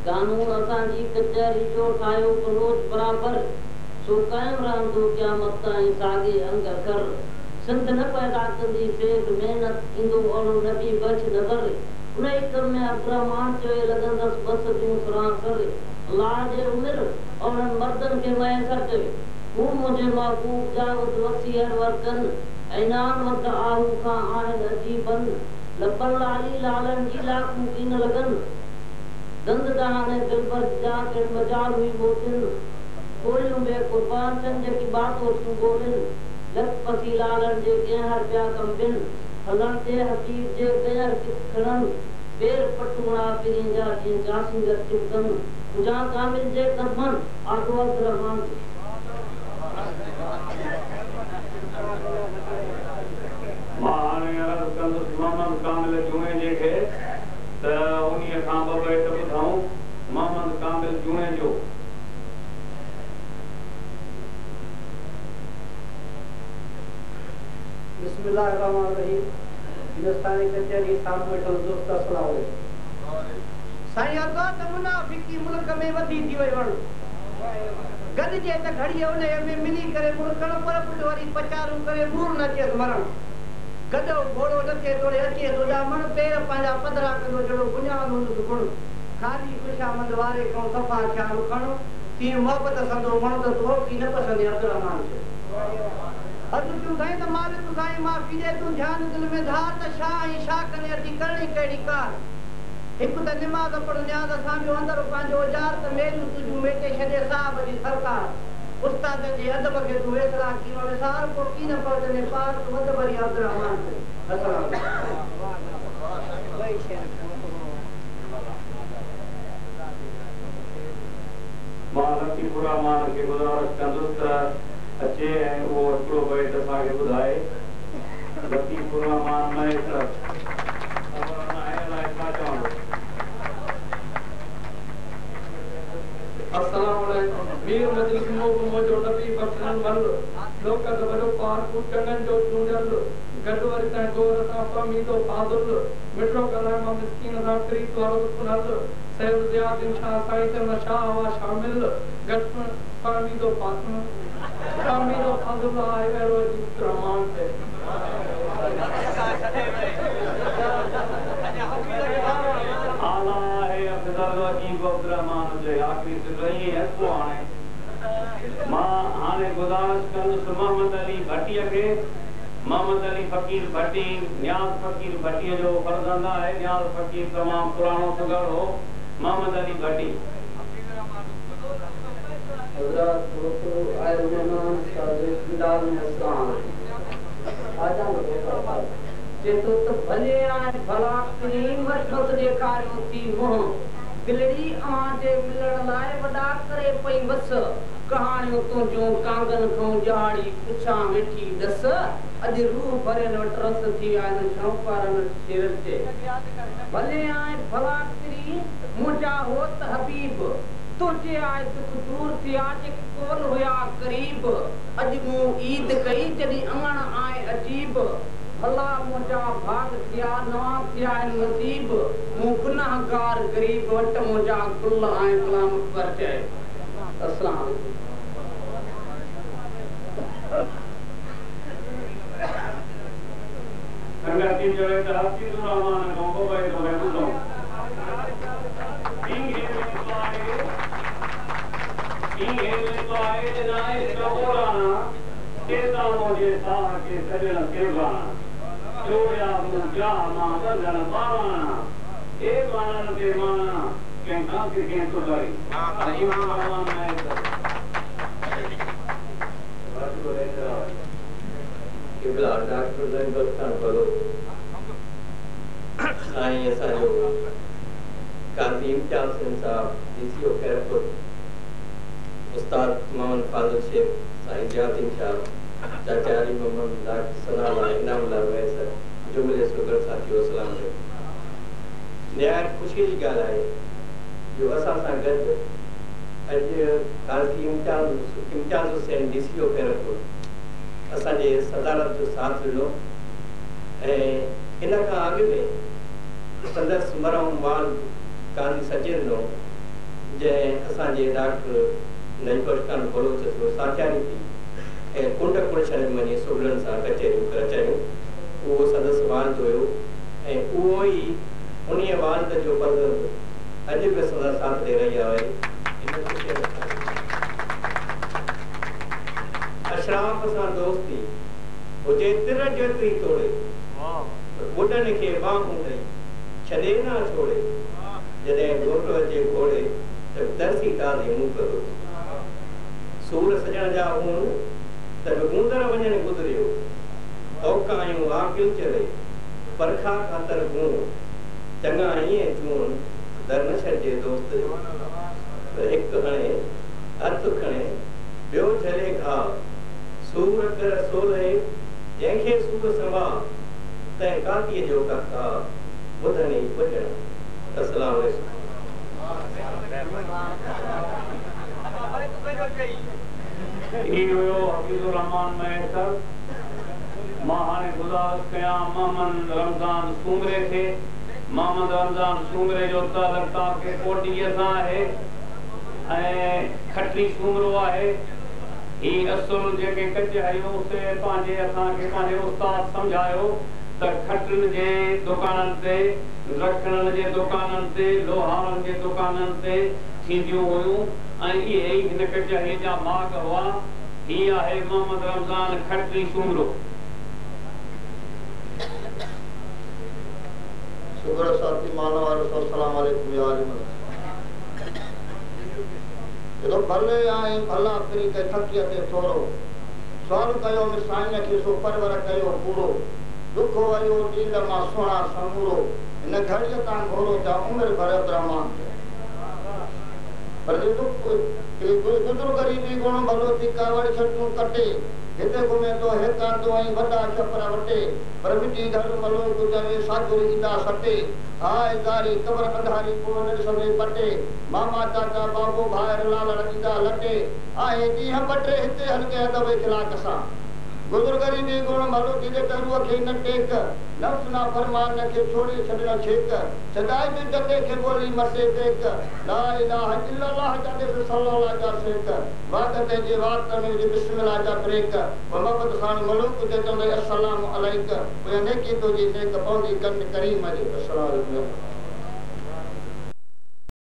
S1: कानून असांजी कचहरी जो ठाहियो रोज़ बराबर सो कायम रहंदो क़यामत ताईं साॻे अंग कर सिंध न पैदा कंदी सेठ महिनत ईंदो ओड़ो नबी बच नज़र उन कम में अब्दुर्रहमान चवे लॻंदसि बस जूं सरासर अल्लाह जे उमिर और मर्दन के मैसर चवे हू मुझे महबूब जावत वसीहर वर्कन ऐनान वक्त आहू खां आहिन अजीबन लपल लाली लालन जी लाखूं कीन लगन दंद दहाने दिल पर जा के मजाल हुई मोतिन कोलियों में कुर्बान चंद की बातों तू बोलिन लख पसी लालन जे के हर प्या कंबिन हलन ते हबीब जे गैर खड़न बेर पटुणा पिरिंजा जी जासी गचुकन जा कामिल जे कदमन आदो अब्दुर्रहमान
S2: मां हाणे अर्ज़ कंदुसि मोहम्मद कामिल जूए जे खे त उन्हीअ खां ॿ बैत ॿुधूं मोहम्मद कामिल जूए जो
S12: बिस्मिल्लाहिर्रहमानिर्रहीम हिंदुस्तानी कचहरी सामने वेठल दोस्त अस्सलाम वालेकुम साईं अदा त मुनाफिकी मुल्क में वधी थी वई वण गद जे त घड़ी उन में मिली करे मुल्कण पर पुट वरी पचारू करे मूर न थियस मरण गदो घोड़ो न थे तोड़े अचे तो जामण पेर पंहिंजा पधरा कंदो जहिड़ो बुनियाद हूंदो गुण खाली खुशामंद वारे खां सफ़ा ख्याल खणो तीअं मोहबत संदो वण त तो की न पसंदि अब्दुर्रहमान खे अज तू साईं त मालिक साईं माफ़ी ॾे तू ध्यान दिल में धार त शाह ऐं शाह कने अची करणी कहिड़ी कार हिकु त निमाज़ पढ़ न्याज़ सां ॿियो अंदरि पंहिंजो जार त मेलूं तुंहिंजूं मेटे छॾे साहब जी सरकार उस्तादनि जे अदब खे तूं एतिरा कीनो विसार पोइ कीन पढ़जने पार तूं वध वरी अब्दुर्रहमान खे
S2: मां लतीफ़ुर रहमान खे गुज़ारिश कंदुसि त अचे ऐं उहो हिकिड़ो बैत असांखे ॿुधाए लतीफ़ुर रहमान मैसर
S8: अस्सलाम वालेकुम मीर मजलिस मोजो नबी बख्शण मल लोकत वडो पार को चंगन जो चूंडल गडवर ता गोर ता पमीदो फादुल मिठो कलाम मिस्किन दा प्रीत वारो सुनल
S5: सैयद ज़ियाउद्दीन शाह साहित्य में शाह हुआ शामिल गठन कामी दो पासम कामी दो फजला है वो रहमान से
S3: आला है अफजल वकील अब्दुल रहमान जो आखिरी से रही है को आने मां हाने गुजारिश कर मोहम्मद अली भटिया के मोहम्मद अली फकीर भट्टी न्याज फकीर भट्टी जो फरजंदा है न्याज फकीर तमाम पुरानो सुगर हो मोहम्मद अली भट्टी
S12: हजरत दोस्तों आए मेहमान साजिद बिलाल में अस्सलाम आजा लोग जे तो भले आए भला करीम वठत जे कार्यो थी मोह बिलड़ी आजे मिलण लाए वडा करे पई बस कहानियों तो जो कांगन खो जाड़ी पुछा मिठी दस अज रूह भरे वटरस थी आन शौपारन शेर से भले आए भला करी मुजा होत हबीब तुझे आए दुख दूर थी आज कोल होया करीब अज मु ईद कई जदी अंगण आए अजीब भला मुजा भाग थिया नवा थिया नसीब मु गुनाहगार गरीब वट मुजा गुल आए कलाम पर जाए अस्सलाम वालेकुम
S3: संगति जोड़े तहसील रहमान को भाई तो मैं बोलूं इंगे तो आए जनाए चौराना केता मुझे साह के सजन केवाना चोया मुझा मां बंधन पावाना एक वानन के माना के ना के तो गई इमाम रहमान में बात को लेकर
S6: किबला डॉक्टर जंगल खान बोलो साईं ऐसा जो काजी इम्तियाज सिंह साहब डीसीओ खैरपुर उस्ताद मोहम्मद फाजिल शेख साईं ज़ियाउद्दीन शाह चाचा अली मोहम्मद डॉक्टर सलाम इनामुल्लाह वैसा जुमले सुगर साथियों सलाम निहायत खुशी की ॻाल्हि आहे जो असां सां गॾु अॼु काजी इम्तियाज हुसैन डीसीओ खैरपुर असांजे सदारत जो साथ ॾिनो ऐं इन खां अॻु में संदसि मरहम वाल काजी सचे ॾिनो जंहिं असांजे डॉक्टर नईबश खान बलोच जो साथियारी थी ऐं कुंड कुड़शन मनी सुबलनि सां कचहरियूं रचायूं उहो संदसि वाल जो हुयो ऐं उहो ई उन्हीअ वाल जो पद अॼु बि संदसि साथ ॾेई रही आहे अशराफ सां दोस्ती हुजे तिर जेतिरी तोड़े ॿुढनि खे बाहूं ॾेई छॾे न छोड़े जॾहिं घोट अचे घोड़े त तरसी ताज़ी मूं करो सूर सजण जा ऊन त गूंदर वञण गुज़रियो औकायूं आकिल चरे परखा ख़ातर गूं चङा ईअं चून दर न छॾिजे दोस्त त हिकु हणे हथु खणे ॿियो झले घा सूर कर सोले जंहिंखे सूर संभा तंहिं कातीअ जो कका ॿुधणी ॿुधण अस्सलाम वालेकुम
S3: हफीजुर रहमान महतर मां हाणे गुज़ारिश कयां मोहम्मद रमज़ान सूमरे खे मोहम्मद रमज़ान सूमरे जो तालुक़ तव्हांखे कोटीअ सां आहे ऐं खटरी सूमरो आहे ही असुल जेके कच आहियूं से पंहिंजे असांखे पंहिंजे उस्ताद सम्झायो त खटरिन जे दुकाननि ते रखड़नि जे दुकाननि ते लोहारनि जे दुकाननि ते थींदियूं हुयूं ऐं इहे ई हिन कचहरीअ जा माग हुआ ही आहे मोहम्मद रमज़ान खटरी सूमरो
S7: शुक्र साथी मानो वाले सलाम अलैकुम या आलिम जो भले आए भला करी के थकिया ते थोरो सवाल कयो मिसाइन के सो परवर कयो पूरो दुख वयो नींद मां सोना समूरो इन घड़िया ता घोरो जा उम्र भर ब्रह्मान पर दुख के गुजर गरीबी गुण भलो थी कावड़ छटू कटे हिते घुमे तो हेका तो आई वडा छपरा वटे पर मिटी घर मलो गुजरे साधु ईदा सटे आए दारी कबर कंधारी कोन सभे पटे मामा चाचा बाबू भाई लाल रजीदा लटे आए दी हम बटे हिते हलके दबे खिलाक सा
S13: बुजुर्गरी भी गुण भलो थी त रूह खे न टेक नफ्स ना फरमान के छोड़े छॾण छेक सदाई भी डटे खे बोली मथे टेक ला इलाहा इल्लल्लाह जादे सल्लल्लाहु जा शेक वक़्त जे वात में जे बिस्मिल्लाह जा ब्रेक मोहम्मद खान मलूक ते चंदे अस्सलाम अलैक पोइ नेकी तो जी नेक पौंदी कन करीम जे अस्सलाम अलैकुम